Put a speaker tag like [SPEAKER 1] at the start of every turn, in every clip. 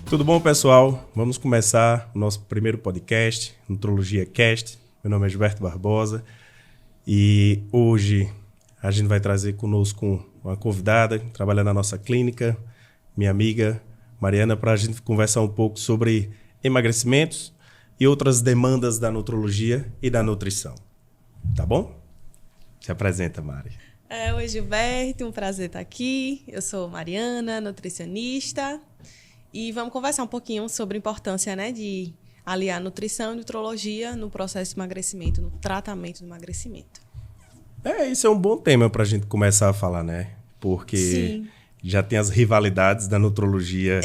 [SPEAKER 1] Tudo bom, pessoal? Vamos começar o nosso primeiro podcast, Nutrologia Cast. Meu nome é Gilberto Barbosa e hoje a gente vai trazer conosco uma convidada que trabalha na nossa clínica, minha amiga Mariana, para a gente conversar um pouco sobre emagrecimentos e outras demandas da nutrologia e da nutrição. Tá bom? Se apresenta, Mari.
[SPEAKER 2] Oi, Gilberto, um prazer estar aqui. Eu sou Mariana, nutricionista, e vamos conversar um pouquinho sobre a importância, né, de aliar nutrição e nutrologia no processo de emagrecimento, no tratamento do emagrecimento.
[SPEAKER 1] Isso é um bom tema para a gente começar a falar, né? Porque Sim. Já tem as rivalidades da nutrologia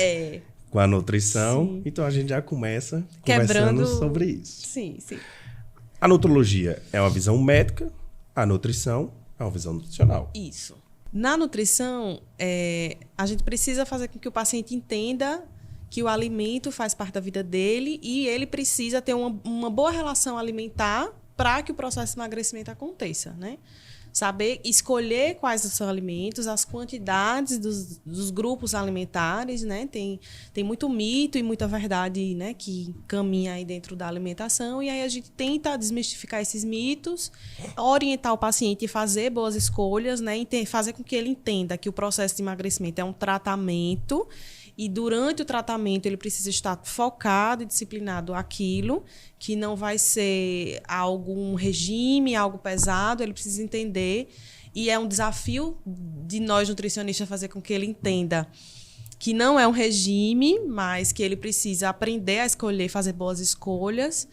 [SPEAKER 1] com a nutrição, Sim. Então a gente já começa conversando sobre isso.
[SPEAKER 2] Sim.
[SPEAKER 1] A nutrologia é uma visão médica, a nutrição é uma visão nutricional.
[SPEAKER 2] Isso. Na nutrição, a gente precisa fazer com que o paciente entenda que o alimento faz parte da vida dele e ele precisa ter uma boa relação alimentar para que o processo de emagrecimento aconteça, né? Saber escolher quais são os alimentos, as quantidades dos grupos alimentares, né? Tem muito mito e muita verdade, né, que caminha aí dentro da alimentação, e aí a gente tenta desmistificar esses mitos, orientar o paciente a fazer boas escolhas, né, e fazer com que ele entenda que o processo de emagrecimento é um tratamento. E durante o tratamento ele precisa estar focado e disciplinado àquilo, que não vai ser algum regime, algo pesado, ele precisa entender. E é um desafio de nós nutricionistas fazer com que ele entenda que não é um regime, mas que ele precisa aprender a escolher, fazer boas escolhas.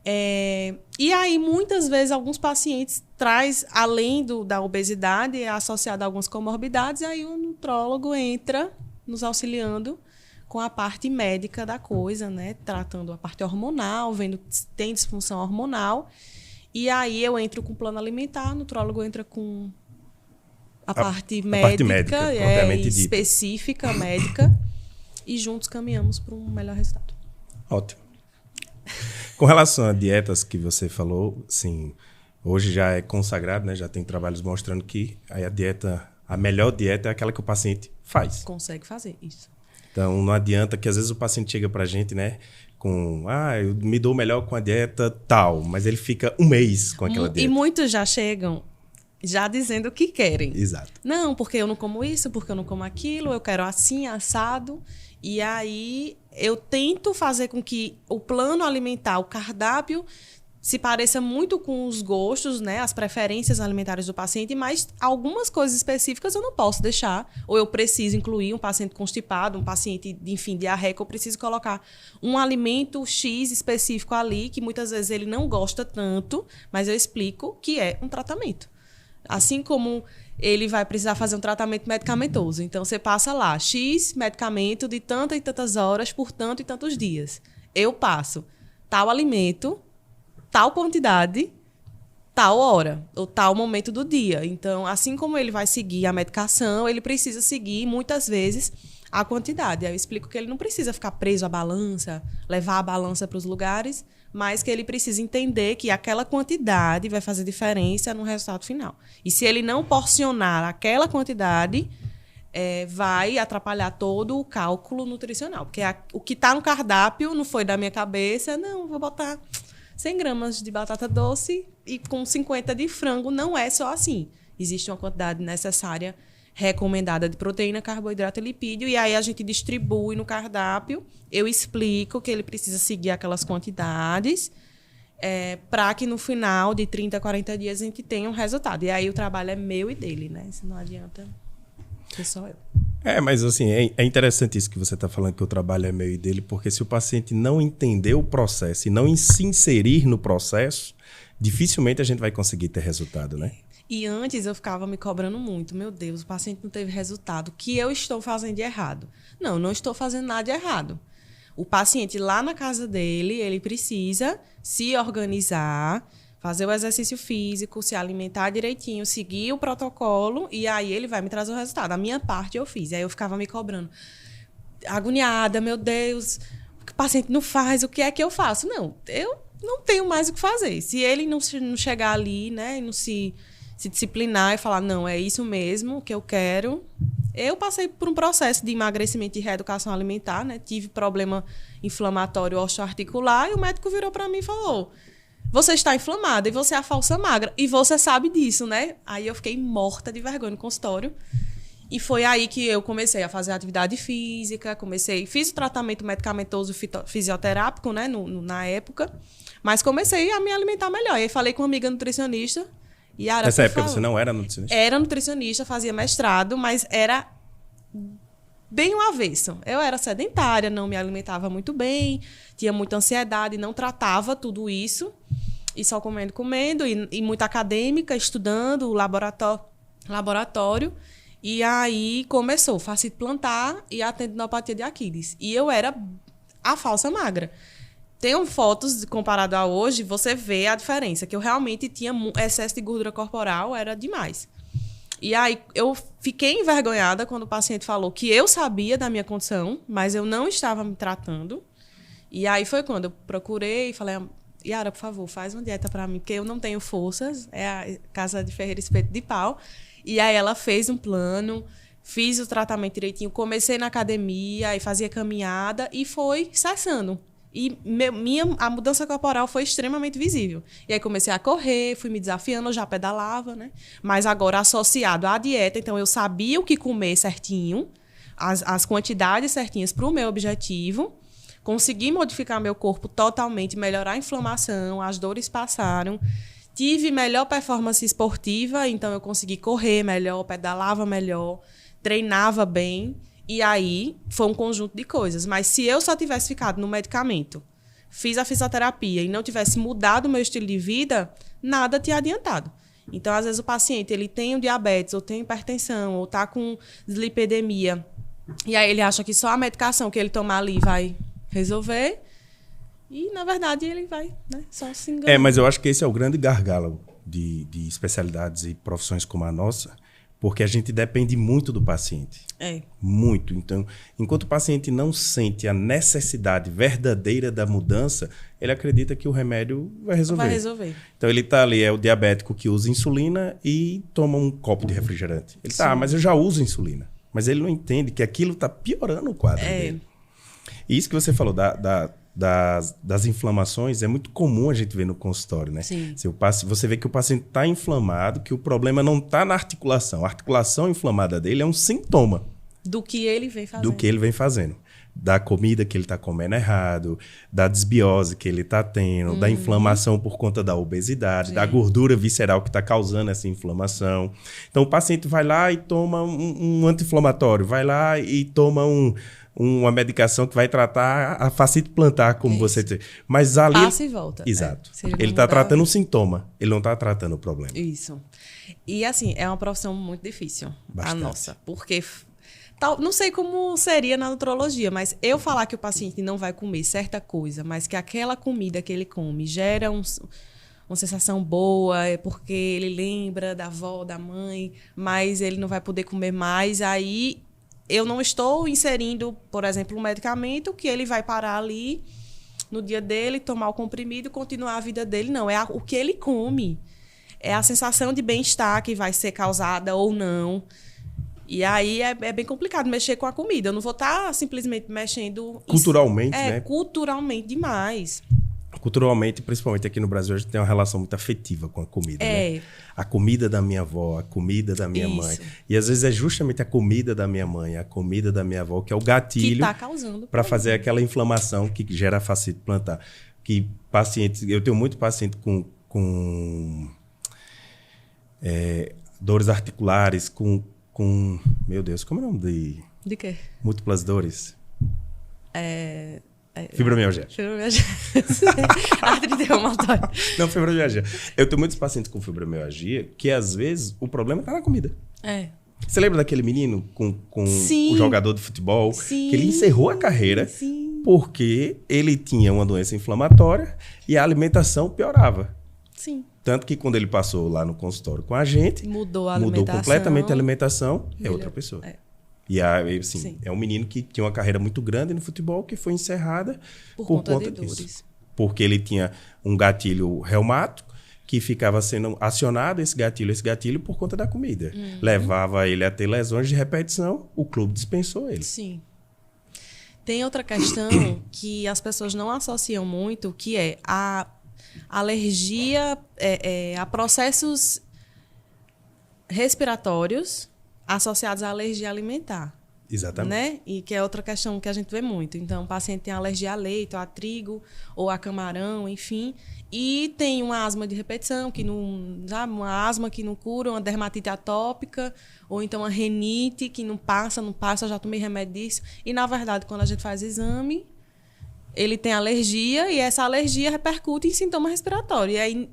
[SPEAKER 2] E aí, muitas vezes, alguns pacientes traz, além da obesidade, associada a algumas comorbidades, aí o nutrólogo entra nos auxiliando com a parte médica da coisa, né? Tratando a parte hormonal, vendo se tem disfunção hormonal. E aí eu entro com o plano alimentar, o nutrólogo entra com a parte médica específica, médica, e juntos caminhamos para um melhor resultado.
[SPEAKER 1] Ótimo. Com relação a dietas que você falou, sim, hoje já é consagrado, né? Já tem trabalhos mostrando que a melhor dieta é aquela que o paciente faz.
[SPEAKER 2] Consegue fazer isso.
[SPEAKER 1] Então, não adianta que às vezes o paciente chega pra gente, né, com, eu me dou melhor com a dieta tal, mas ele fica um mês com aquela dieta.
[SPEAKER 2] E muitos já chegam já dizendo o que querem.
[SPEAKER 1] Exato.
[SPEAKER 2] Não, porque eu não como isso, porque eu não como aquilo, eu quero assim, assado. E aí eu tento fazer com que o plano alimentar, o cardápio, se pareça muito com os gostos, né, as preferências alimentares do paciente, mas algumas coisas específicas eu não posso deixar, ou eu preciso incluir um paciente constipado, um paciente, enfim, diarreico, eu preciso colocar um alimento X específico ali, que muitas vezes ele não gosta tanto, mas eu explico que é um tratamento. Assim como ele vai precisar fazer um tratamento medicamentoso. Então, você passa lá, X medicamento de tantas e tantas horas por tanto e tantos dias. Eu passo tal alimento, tal quantidade, tal hora, ou tal momento do dia. Então, assim como ele vai seguir a medicação, ele precisa seguir, muitas vezes, a quantidade. Aí eu explico que ele não precisa ficar preso à balança, levar a balança para os lugares, mas que ele precisa entender que aquela quantidade vai fazer diferença no resultado final. E se ele não porcionar aquela quantidade, vai atrapalhar todo o cálculo nutricional. Porque o que está no cardápio não foi da minha cabeça, não, vou botar 100 gramas de batata doce e com 50 de frango. Não é só assim. Existe uma quantidade necessária recomendada de proteína, carboidrato e lipídio, e aí a gente distribui no cardápio. Eu explico que ele precisa seguir aquelas quantidades para que no final de 30 a 40 dias a gente tenha um resultado. E aí o trabalho é meu e dele, né? Se não adianta ser só eu.
[SPEAKER 1] Mas assim, é interessante isso que você está falando, que o trabalho é meu e dele, porque se o paciente não entender o processo e não se inserir no processo, dificilmente a gente vai conseguir ter resultado, né?
[SPEAKER 2] E antes eu ficava me cobrando muito. Meu Deus, o paciente não teve resultado. O que eu estou fazendo de errado? Não estou fazendo nada de errado. O paciente lá na casa dele, ele precisa se organizar, fazer o exercício físico, se alimentar direitinho, seguir o protocolo, e aí ele vai me trazer o resultado. A minha parte eu fiz. Aí eu ficava me cobrando. Agoniada, meu Deus, o que o paciente não faz, o que é que eu faço? Não, eu não tenho mais o que fazer. Se ele não chegar ali, né, e não se disciplinar e falar, não, é isso mesmo que eu quero, Eu passei por um processo de emagrecimento e reeducação alimentar, né? Tive problema inflamatório osteoarticular e o médico virou para mim e falou: você está inflamada e você é a falsa magra. E você sabe disso, né? Aí eu fiquei morta de vergonha no consultório. E foi aí que eu comecei a fazer atividade física, fiz o tratamento medicamentoso fisioterápico, né, na época, mas comecei a me alimentar melhor. E aí falei com uma amiga nutricionista. Yara,
[SPEAKER 1] nessa época você não era nutricionista?
[SPEAKER 2] Era nutricionista, fazia mestrado, mas era bem o avesso. Eu era sedentária, não me alimentava muito bem, tinha muita ansiedade, não tratava tudo isso, e só comendo, e muito acadêmica, estudando, laboratório. E aí começou fascite plantar e a tendinopatia de Aquiles. E eu era a falsa magra. Tem fotos comparado a hoje, você vê a diferença, que eu realmente tinha excesso de gordura corporal, era demais. E aí eu fiquei envergonhada quando o paciente falou que eu sabia da minha condição, mas eu não estava me tratando. E aí foi quando eu procurei e falei: Yara, por favor, faz uma dieta para mim, porque eu não tenho forças, é a Casa de Ferreira Espeto de Pau. E aí ela fez um plano, fiz o tratamento direitinho, comecei na academia, aí fazia caminhada e foi cessando. E a mudança corporal foi extremamente visível. E aí comecei a correr, fui me desafiando, eu já pedalava, né? Mas agora associado à dieta, então eu sabia o que comer certinho, as quantidades certinhas para o meu objetivo, consegui modificar meu corpo totalmente, melhorar a inflamação, as dores passaram. Tive melhor performance esportiva, então eu consegui correr melhor, pedalava melhor, treinava bem. E aí foi um conjunto de coisas. Mas se eu só tivesse ficado no medicamento, fiz a fisioterapia e não tivesse mudado o meu estilo de vida, nada tinha adiantado. Então, às vezes, o paciente ele tem o diabetes, ou tem hipertensão, ou está com dislipidemia. E aí ele acha que só a medicação que ele tomar ali vai resolver. E, na verdade, ele vai, né, só se enganar.
[SPEAKER 1] Mas eu acho que esse é o grande gargalo de especialidades e profissões como a nossa, porque a gente depende muito do paciente. Muito. Então, enquanto o paciente não sente a necessidade verdadeira da mudança, ele acredita que o remédio vai resolver. Então, ele está ali, é o diabético que usa insulina e toma um copo de refrigerante. Ele está, mas eu já uso insulina. Mas ele não entende que aquilo está piorando o quadro dele. E isso que você falou das inflamações, é muito comum a gente ver no consultório, né?
[SPEAKER 2] Sim.
[SPEAKER 1] Você vê que o paciente está inflamado, que o problema não está na articulação. A articulação inflamada dele é um sintoma.
[SPEAKER 2] Do que ele vem fazendo.
[SPEAKER 1] Da comida que ele está comendo errado, da desbiose que ele está tendo, da inflamação por conta da obesidade, da gordura visceral que está causando essa inflamação. Então, o paciente vai lá e toma um anti-inflamatório, vai lá e toma uma medicação que vai tratar a fascite plantar, como você diz. Mas ali...
[SPEAKER 2] Passa e volta.
[SPEAKER 1] Exato. Ele está tratando um sintoma, ele não está tratando o problema.
[SPEAKER 2] Isso. E, assim, é uma profissão muito difícil,
[SPEAKER 1] bastante.
[SPEAKER 2] A nossa. Porque, não sei como seria na nutrologia, mas eu falar que o paciente não vai comer certa coisa, mas que aquela comida que ele come gera uma sensação boa, é porque ele lembra da avó, da mãe, mas ele não vai poder comer mais, aí... Eu não estou inserindo, por exemplo, um medicamento que ele vai parar ali no dia dele, tomar o comprimido e continuar a vida dele. Não, é o que ele come. É a sensação de bem-estar que vai ser causada ou não. E aí é bem complicado mexer com a comida. Eu não vou estar simplesmente mexendo...
[SPEAKER 1] Culturalmente, né?
[SPEAKER 2] Culturalmente demais.
[SPEAKER 1] Culturalmente, principalmente aqui no Brasil, a gente tem uma relação muito afetiva com a comida, né? A comida da minha avó, a comida da minha mãe. E às vezes é justamente a comida da minha mãe, a comida da minha avó, que é o gatilho para fazer aquela inflamação que gera fascite plantar. Que pacientes, eu tenho muito paciente com dores articulares, com... Meu Deus, como é o nome
[SPEAKER 2] de quê?
[SPEAKER 1] Múltiplas dores. Fibromialgia.
[SPEAKER 2] Artrite reumatoide.
[SPEAKER 1] Não, fibromialgia. Eu tenho muitos pacientes com fibromialgia que, às vezes, o problema está na comida. Você lembra daquele menino com o jogador de futebol?
[SPEAKER 2] Sim.
[SPEAKER 1] Que ele encerrou a carreira porque ele tinha uma doença inflamatória e a alimentação piorava.
[SPEAKER 2] Sim.
[SPEAKER 1] Tanto que quando ele passou lá no consultório com a gente,
[SPEAKER 2] mudou
[SPEAKER 1] completamente a alimentação, é outra pessoa. E assim, é um menino que tinha uma carreira muito grande no futebol que foi encerrada por conta disso. Porque ele tinha um gatilho reumático que ficava sendo acionado esse gatilho por conta da comida. Levava ele a ter lesões de repetição, o clube dispensou ele.
[SPEAKER 2] Sim. Tem outra questão que as pessoas não associam muito, que é a alergia a processos respiratórios associados à alergia alimentar.
[SPEAKER 1] Exatamente.
[SPEAKER 2] Né? E que é outra questão que a gente vê muito. Então, o paciente tem alergia a leite, ou a trigo, ou a camarão, enfim. E tem uma asma de repetição, que não, sabe? Uma asma que não cura, uma dermatite atópica, ou então uma rinite que não passa, já tomei remédio disso. E, na verdade, quando a gente faz exame, ele tem alergia e essa alergia repercute em sintoma respiratório. E aí,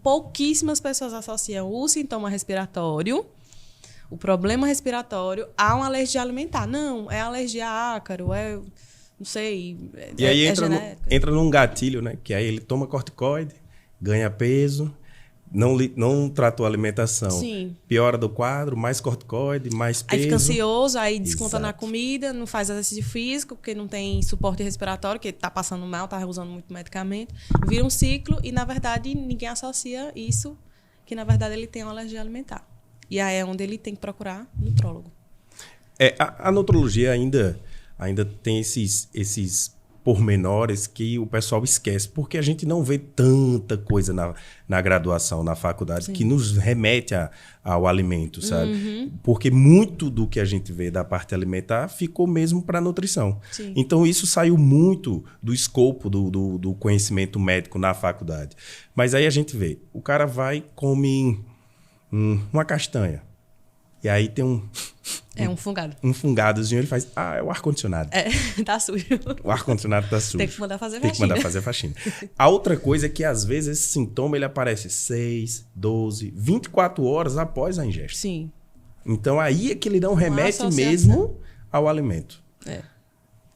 [SPEAKER 2] pouquíssimas pessoas associam o sintoma respiratório, o problema respiratório, a uma alergia alimentar. Não, é alergia a ácaro, não sei.
[SPEAKER 1] E aí entra num gatilho, né? Que aí ele toma corticoide, ganha peso, não tratou a alimentação.
[SPEAKER 2] Sim.
[SPEAKER 1] Piora do quadro, mais corticoide, mais peso.
[SPEAKER 2] Aí fica ansioso, aí desconta
[SPEAKER 1] Exato.
[SPEAKER 2] na comida, não faz exercício físico, porque não tem suporte respiratório, porque está passando mal, está usando muito medicamento. Vira um ciclo e, na verdade, ninguém associa isso, que, na verdade, ele tem uma alergia alimentar. E aí é onde ele tem que procurar nutrólogo.
[SPEAKER 1] A nutrologia ainda tem esses pormenores que o pessoal esquece, porque a gente não vê tanta coisa na graduação, na faculdade, que nos remete ao alimento, sabe? Porque muito do que a gente vê da parte alimentar ficou mesmo para a nutrição.
[SPEAKER 2] Sim.
[SPEAKER 1] Então, isso saiu muito do escopo do conhecimento médico na faculdade. Mas aí a gente vê, o cara vai e come uma castanha. E aí tem
[SPEAKER 2] um fungado.
[SPEAKER 1] Um fungadozinho, ele faz, é o ar-condicionado.
[SPEAKER 2] Tá sujo.
[SPEAKER 1] O ar-condicionado tá sujo.
[SPEAKER 2] Tem que mandar fazer
[SPEAKER 1] Tem que mandar fazer faxina. A outra coisa é que, às vezes, esse sintoma ele aparece 6, 12, 24 horas após a ingesta.
[SPEAKER 2] Sim.
[SPEAKER 1] Então, aí é que ele não remete
[SPEAKER 2] associação.
[SPEAKER 1] mesmo ao alimento.
[SPEAKER 2] É.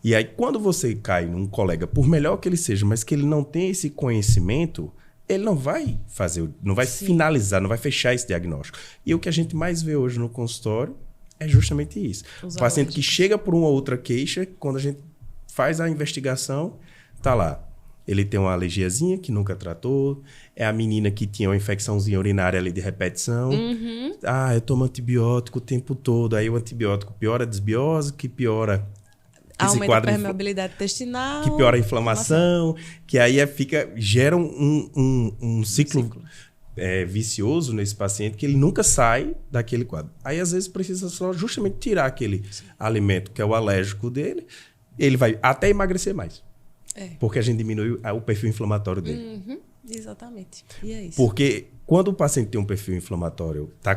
[SPEAKER 1] E aí, quando você cai num colega, por melhor que ele seja, mas que ele não tem esse conhecimento, ele não vai fazer, não vai finalizar, não vai fechar esse diagnóstico. E o que a gente mais vê hoje no consultório é justamente isso. O paciente que chega por uma outra queixa, quando a gente faz a investigação, tá lá. Ele tem uma alergiazinha que nunca tratou, é a menina que tinha uma infecçãozinha urinária ali de repetição. Eu tomo antibiótico o tempo todo, aí o antibiótico piora a desbiose, que piora
[SPEAKER 2] aumenta a permeabilidade intestinal.
[SPEAKER 1] Que piora a inflamação, que aí gera um ciclo vicioso nesse paciente, que ele nunca sai daquele quadro. Aí, às vezes, precisa só justamente tirar aquele alimento que é o alérgico dele, ele vai até emagrecer mais. Porque a gente diminui o perfil inflamatório dele.
[SPEAKER 2] Exatamente. E é isso.
[SPEAKER 1] Porque quando o paciente tem um perfil inflamatório, tá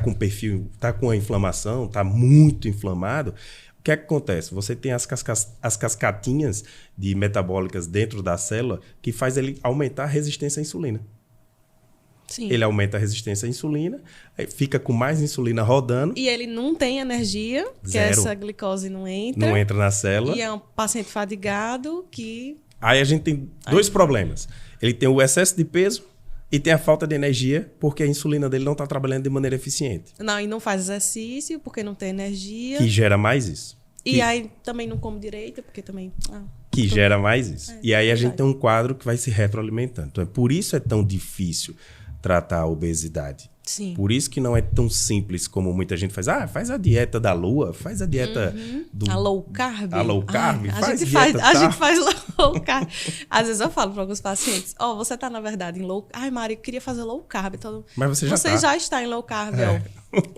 [SPEAKER 1] com a inflamação, tá muito inflamado, o que é que acontece? Você tem as cascatinhas de metabólicas dentro da célula que faz ele aumentar a resistência à insulina.
[SPEAKER 2] Sim.
[SPEAKER 1] Ele aumenta a resistência à insulina, fica com mais insulina rodando.
[SPEAKER 2] E ele não tem energia, porque essa glicose não entra.
[SPEAKER 1] Não entra na célula.
[SPEAKER 2] E é um paciente fadigado que...
[SPEAKER 1] Aí a gente tem dois problemas. Ele tem o excesso de peso e tem a falta de energia, porque a insulina dele não está trabalhando de maneira eficiente.
[SPEAKER 2] Não, e não faz exercício, porque não tem energia.
[SPEAKER 1] Que gera mais isso.
[SPEAKER 2] E aí também não come direito, porque também...
[SPEAKER 1] que gera mais isso. E aí a gente
[SPEAKER 2] verdade.
[SPEAKER 1] tem um quadro que vai se retroalimentando. Então, por isso é tão difícil tratar a obesidade.
[SPEAKER 2] Sim.
[SPEAKER 1] Por isso que não é tão simples como muita gente faz. Faz a dieta da lua, faz a dieta do...
[SPEAKER 2] A low carb.
[SPEAKER 1] A low carb,
[SPEAKER 2] a gente faz low carb. Às vezes eu falo para alguns pacientes, você tá, na verdade, em low... Mari, eu queria fazer low carb. Então,
[SPEAKER 1] mas você
[SPEAKER 2] já está em low carb,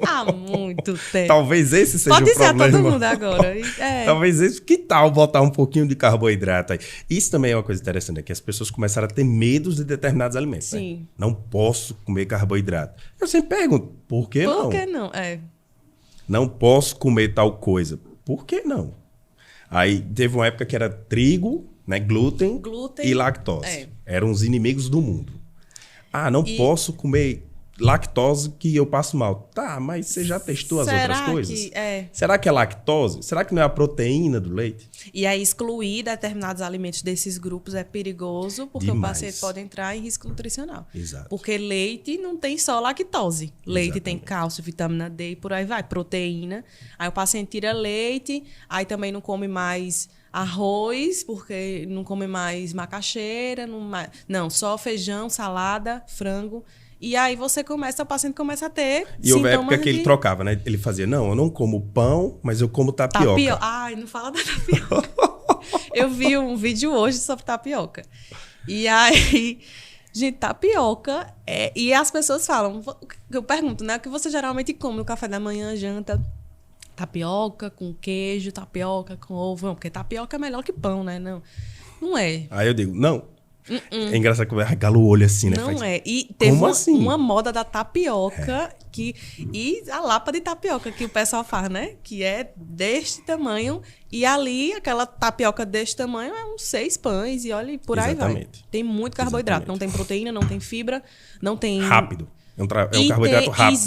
[SPEAKER 2] há muito tempo.
[SPEAKER 1] Talvez esse seja
[SPEAKER 2] Pode
[SPEAKER 1] o problema.
[SPEAKER 2] Pode dizer a todo mundo agora.
[SPEAKER 1] Talvez esse... Que tal botar um pouquinho de carboidrato aí? Isso também é uma coisa interessante, é que as pessoas começaram a ter medo de determinados alimentos.
[SPEAKER 2] Sim.
[SPEAKER 1] Né? Não posso comer carboidrato. Eu sempre pergunto, por que não?
[SPEAKER 2] Por que não?
[SPEAKER 1] Não posso comer tal coisa. Por que não? Aí teve uma época que era trigo, né, glúten e lactose. Eram os inimigos do mundo. Não posso comer lactose que eu passo mal. Tá, mas você já testou as outras coisas? Será que é lactose? Será que não é a proteína do leite?
[SPEAKER 2] E aí excluir determinados alimentos desses grupos é perigoso, porque o paciente pode entrar em risco nutricional.
[SPEAKER 1] Exato.
[SPEAKER 2] Porque leite não tem só lactose. Leite
[SPEAKER 1] Exatamente.
[SPEAKER 2] tem cálcio, vitamina D e por aí vai. Proteína. Aí o paciente tira leite, aí também não come mais arroz, porque não come mais macaxeira. Não, só feijão, salada, frango. E aí o paciente começa a ter
[SPEAKER 1] E houve
[SPEAKER 2] sintomas
[SPEAKER 1] época que ele trocava, né? Ele fazia, não, eu não como pão, mas eu como tapioca.
[SPEAKER 2] Ai, não fala da tapioca. Eu vi um vídeo hoje sobre tapioca. E aí, gente, tapioca... E as pessoas falam... Eu pergunto, né? O que você geralmente come no café da manhã, janta? Tapioca com queijo, tapioca com ovo. Não, porque tapioca é melhor que pão, né? Não é.
[SPEAKER 1] Aí eu digo, não. É engraçado que regala o olho assim, né?
[SPEAKER 2] Não é. E teve
[SPEAKER 1] assim?
[SPEAKER 2] uma moda da tapioca e a lapa de tapioca que o pessoal faz, né? Que é deste tamanho. E ali, aquela tapioca deste tamanho é uns 6 pães. E olha, por aí vai. Tem muito carboidrato. Não tem proteína, não tem fibra, não tem...
[SPEAKER 1] Rápido. É um carboidrato rápido.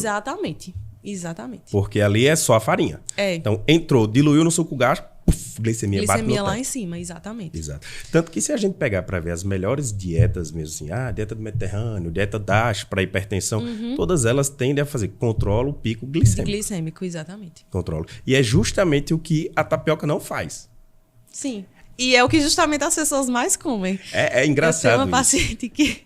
[SPEAKER 2] Exatamente.
[SPEAKER 1] Porque ali é só a farinha. Então, entrou, diluiu no suco gástrico, glicemia bate no
[SPEAKER 2] lá
[SPEAKER 1] teto.
[SPEAKER 2] em cima, exatamente.
[SPEAKER 1] Exato. Tanto que se a gente pegar para ver as melhores dietas mesmo assim, dieta do Mediterrâneo, dieta DASH para hipertensão, todas elas tendem a fazer, controla o pico glicêmico.
[SPEAKER 2] Glicêmico, exatamente.
[SPEAKER 1] Controla. E é justamente o que a tapioca não faz.
[SPEAKER 2] Sim. E é o que justamente as pessoas mais comem.
[SPEAKER 1] É engraçado.
[SPEAKER 2] Eu tenho uma paciente que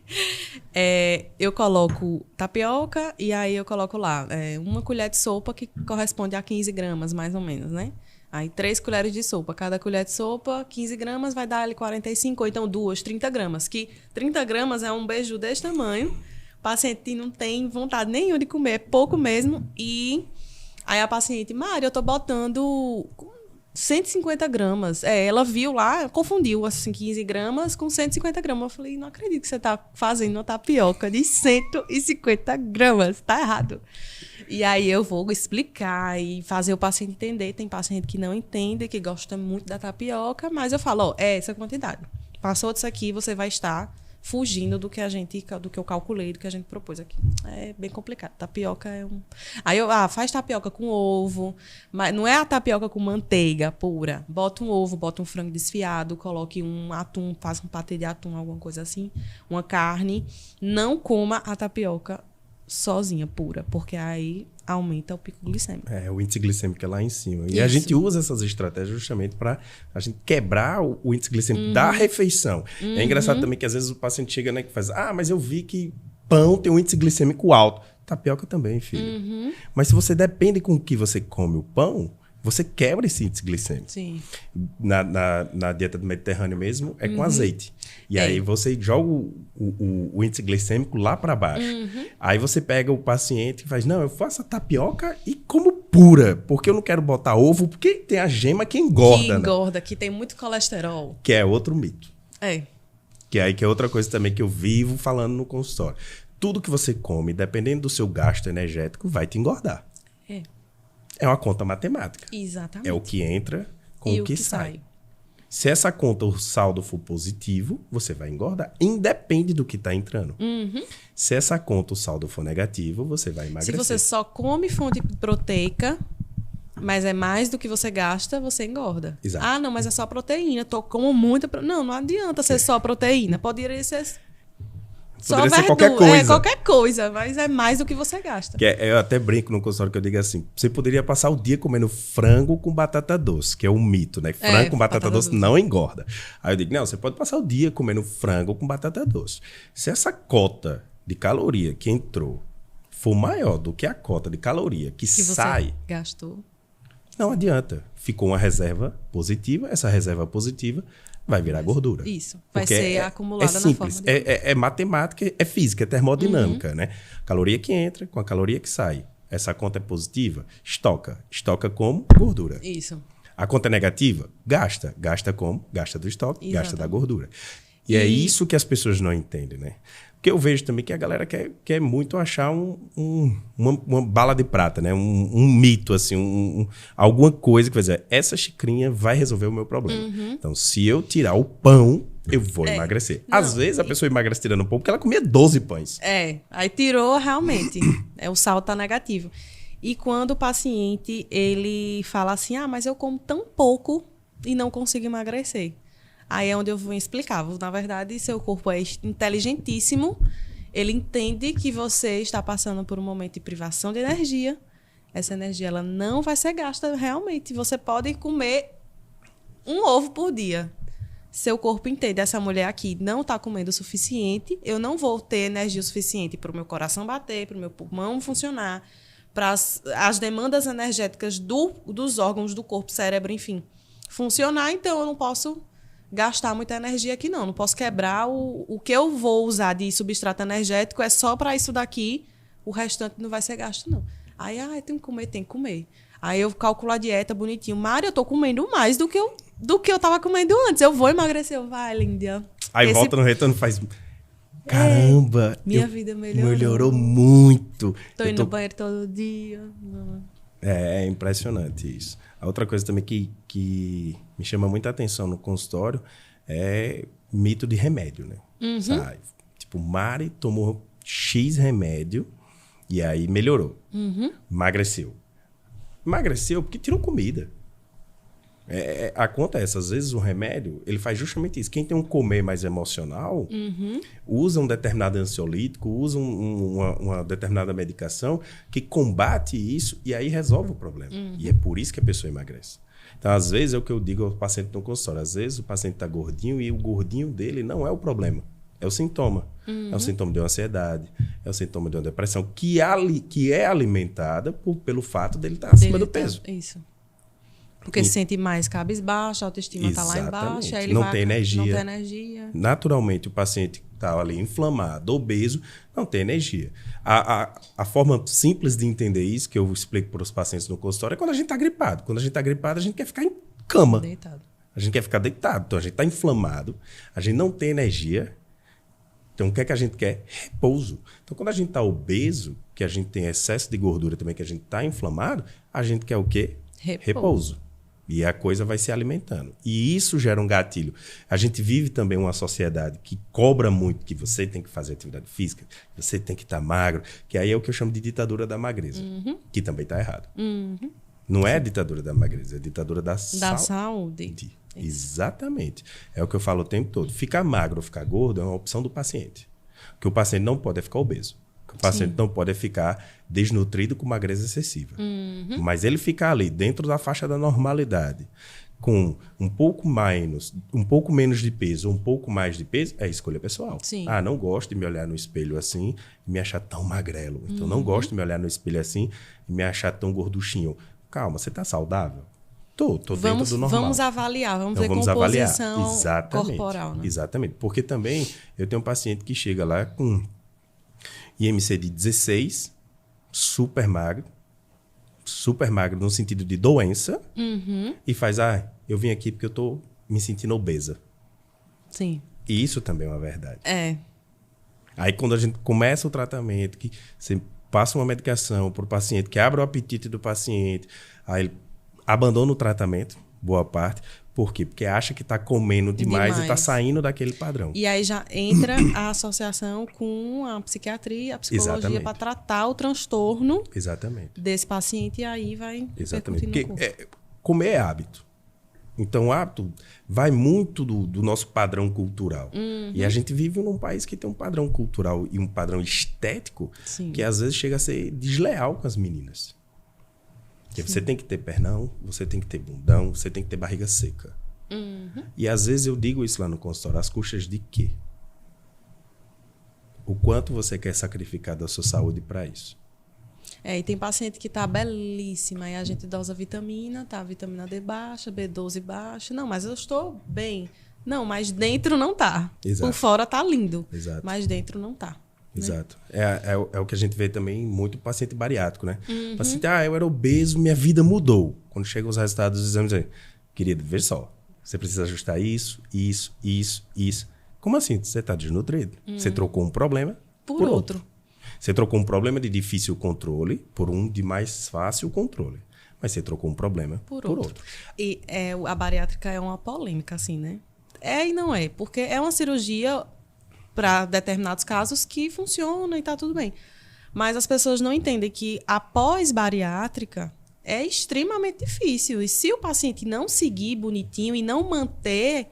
[SPEAKER 2] eu coloco tapioca e aí eu coloco lá uma colher de sopa que corresponde a 15 gramas, mais ou menos, né? Aí 3 colheres de sopa. Cada colher de sopa, 15 gramas, vai dar ali 45, ou então 2, 30 gramas. Que 30 gramas é um beiju desse tamanho. O paciente não tem vontade nenhuma de comer, é pouco mesmo. E aí a paciente, Mari, eu tô botando 150 gramas. Ela viu lá, confundiu assim 15 gramas com 150 gramas. Eu falei, não acredito que você tá fazendo uma tapioca de 150 gramas. Tá errado. E aí eu vou explicar e fazer o paciente entender. Tem paciente que não entende, que gosta muito da tapioca, mas eu falo, é essa quantidade. Passou disso aqui, você vai estar fugindo do que eu calculei, do que a gente propôs aqui. É bem complicado. Tapioca é um... Aí faz tapioca com ovo, mas não é a tapioca com manteiga pura. Bota um ovo, bota um frango desfiado, coloque um atum, faz um patê de atum, alguma coisa assim, uma carne. Não coma a tapioca sozinha, pura, porque aí aumenta o pico glicêmico.
[SPEAKER 1] O índice glicêmico é lá em cima. E a gente usa essas estratégias justamente para a gente quebrar o índice glicêmico da refeição. É engraçado também que às vezes o paciente chega, né, que faz, mas eu vi que pão tem um índice glicêmico alto. Tapioca também, filho. Mas se você depende com o que você come o pão, você quebra esse índice glicêmico.
[SPEAKER 2] Sim.
[SPEAKER 1] Na dieta do Mediterrâneo mesmo, é com azeite. E aí você joga o índice glicêmico lá para baixo. Aí você pega o paciente e faz, não, eu faço a tapioca e como pura, porque eu não quero botar ovo, porque tem a gema que engorda.
[SPEAKER 2] Que engorda, que tem muito colesterol.
[SPEAKER 1] Que é outro mito. Que é outra coisa também que eu vivo falando no consultório. Tudo que você come, dependendo do seu gasto energético, vai te engordar. É uma conta matemática.
[SPEAKER 2] Exatamente.
[SPEAKER 1] É o que entra com o que sai. Se essa conta, o saldo for positivo, você vai engordar. Independe do que está entrando. Se essa conta, o saldo for negativo, você vai emagrecer.
[SPEAKER 2] Se você só come fonte proteica, mas é mais do que você gasta, você engorda.
[SPEAKER 1] Exato.
[SPEAKER 2] Não, mas é só proteína. Como muita... Não adianta ser só proteína. Poderia ser...
[SPEAKER 1] Poderia ser qualquer coisa.
[SPEAKER 2] Qualquer coisa, mas é mais do que você gasta.
[SPEAKER 1] Eu até brinco no consultório que eu digo assim, você poderia passar o dia comendo frango com batata doce, que é um mito, né? Frango com batata doce não engorda. Aí eu digo, não, você pode passar o dia comendo frango com batata doce. Se essa cota de caloria que entrou for maior do que a cota de caloria que sai...
[SPEAKER 2] você gastou.
[SPEAKER 1] Não adianta. Ficou uma reserva positiva, essa reserva positiva vai virar gordura.
[SPEAKER 2] Isso. Vai ser acumulada na forma de...
[SPEAKER 1] É matemática, é física, é termodinâmica, né? Caloria que entra com a caloria que sai. Essa conta é positiva, estoca. Estoca como? Gordura.
[SPEAKER 2] Isso.
[SPEAKER 1] A conta é negativa? Gasta. Gasta como? Gasta do estoque, gasta da gordura. E é isso que as pessoas não entendem, né? Porque eu vejo também que a galera quer muito achar uma bala de prata, né? Um mito, assim, alguma coisa que vai dizer, essa xicrinha vai resolver o meu problema. Então, se eu tirar o pão, eu vou emagrecer. Às vezes a pessoa emagrece tirando pão porque ela comia 12 pães.
[SPEAKER 2] Aí tirou realmente. O saldo tá negativo. E quando o paciente, ele fala assim, mas eu como tão pouco e não consigo emagrecer. Aí é onde eu vou explicar. Na verdade, seu corpo é inteligentíssimo. Ele entende que você está passando por um momento de privação de energia. Essa energia ela não vai ser gasta realmente. Você pode comer um ovo por dia. seu corpo entende, essa mulher aqui não está comendo o suficiente, eu não vou ter energia suficiente para o meu coração bater, para o meu pulmão funcionar, para as demandas energéticas dos órgãos do corpo, cérebro, enfim, funcionar, então eu não posso gastar muita energia aqui, não posso quebrar o que eu vou usar de substrato energético, é só para isso daqui, o restante não vai ser gasto, não. Aí, tem que comer. Aí eu calculo a dieta bonitinho. Mari, eu tô comendo mais do que eu tava comendo antes. Eu vou emagrecer. Vai, Líndia.
[SPEAKER 1] Aí volta no retorno e faz... Caramba!
[SPEAKER 2] Minha vida melhorou.
[SPEAKER 1] Melhorou muito.
[SPEAKER 2] Tô indo no banheiro todo dia.
[SPEAKER 1] É impressionante isso. A outra coisa também que me chama muita atenção no consultório é mito de remédio, né? Sabe? Tipo, Mari tomou X remédio e aí melhorou. Emagreceu. Emagreceu porque tirou comida. Acontece, às vezes o remédio, ele faz justamente isso. Quem tem um comer mais emocional, usa um determinado ansiolítico, usa uma determinada medicação que combate isso e aí resolve o problema. E é por isso que a pessoa emagrece. Então, às vezes, é o que eu digo ao paciente no consultório. Às vezes, o paciente está gordinho e o gordinho dele não é o problema. É o sintoma. É o sintoma de uma ansiedade, é o sintoma de uma depressão, que é alimentada pelo fato dele estar acima do peso.
[SPEAKER 2] Isso. Porque se sente mais cabisbaixo, a autoestima está lá embaixo, aí ele
[SPEAKER 1] não tem energia.
[SPEAKER 2] Não tem energia.
[SPEAKER 1] Naturalmente, o paciente que está ali inflamado, obeso, não tem energia. A forma simples de entender isso, que eu explico para os pacientes no consultório, é quando a gente está gripado. Quando a gente está gripado, a gente quer ficar em cama.
[SPEAKER 2] Deitado.
[SPEAKER 1] A gente quer ficar deitado. Então, a gente está inflamado, a gente não tem energia. Então, o que é que a gente quer? Repouso. Então, quando a gente está obeso, que a gente tem excesso de gordura também, que a gente está inflamado, a gente quer o quê? Repouso. E a coisa vai se alimentando. E isso gera um gatilho. A gente vive também uma sociedade que cobra muito que você tem que fazer atividade física, que você tem que estar magro, que aí é o que eu chamo de ditadura da magreza, que também está errado. Não é a ditadura da magreza, é a ditadura da saúde. Exatamente. É o que eu falo o tempo todo. Ficar magro ou ficar gordo é uma opção do paciente. O que o paciente não pode é ficar obeso. O que o paciente não pode é ficar desnutrido com magreza excessiva. Mas ele ficar ali dentro da faixa da normalidade, com um pouco menos de peso, um pouco mais de peso, é escolha pessoal. Não gosto de me olhar no espelho assim e me achar tão magrelo. Então não gosto de me olhar no espelho assim e me achar tão gorduchinho. Calma, você está saudável? Tô dentro do normal.
[SPEAKER 2] Vamos avaliar, vamos ver composição corporal. Né?
[SPEAKER 1] Exatamente. Porque também eu tenho um paciente que chega lá com IMC de 16, super magro no sentido de doença, e faz, eu vim aqui porque eu tô me sentindo obesa.
[SPEAKER 2] Sim.
[SPEAKER 1] E isso também é uma verdade.
[SPEAKER 2] Aí
[SPEAKER 1] quando a gente começa o tratamento, que você passa uma medicação para o paciente, que abre o apetite do paciente, aí ele abandona o tratamento, boa parte. Por quê? Porque acha que está comendo demais e está saindo daquele padrão.
[SPEAKER 2] E aí já entra a associação com a psiquiatria, a psicologia, para tratar o transtorno desse paciente, e aí vai repercutir no corpo.
[SPEAKER 1] Comer é hábito. Então, o hábito vai muito do nosso padrão cultural. E a gente vive num país que tem um padrão cultural e um padrão estético que às vezes chega a ser desleal com as meninas. Porque você tem que ter pernão, você tem que ter bundão, você tem que ter barriga seca. E às vezes eu digo isso lá no consultório, às custas de quê? O quanto você quer sacrificar da sua saúde para isso?
[SPEAKER 2] E tem paciente que tá belíssima, e a gente dosa vitamina, tá? Vitamina D baixa, B12 baixa. Não, mas eu estou bem. Não, mas dentro não tá. Por fora tá lindo, mas dentro não tá.
[SPEAKER 1] Exato. É o que a gente vê também muito paciente bariátrico, né? Paciente, eu era obeso, minha vida mudou. Quando chegam os resultados dos exames, querido, veja só, você precisa ajustar isso. Como assim? Você está desnutrido. Você trocou um problema por outro. Você trocou um problema de difícil controle por um de mais fácil controle. Mas você trocou um problema por outro.
[SPEAKER 2] E a bariátrica é uma polêmica, assim, né? E não é, porque é uma cirurgia para determinados casos que funciona e tá tudo bem. Mas as pessoas não entendem que a pós-bariátrica é extremamente difícil. E se o paciente não seguir bonitinho e não manter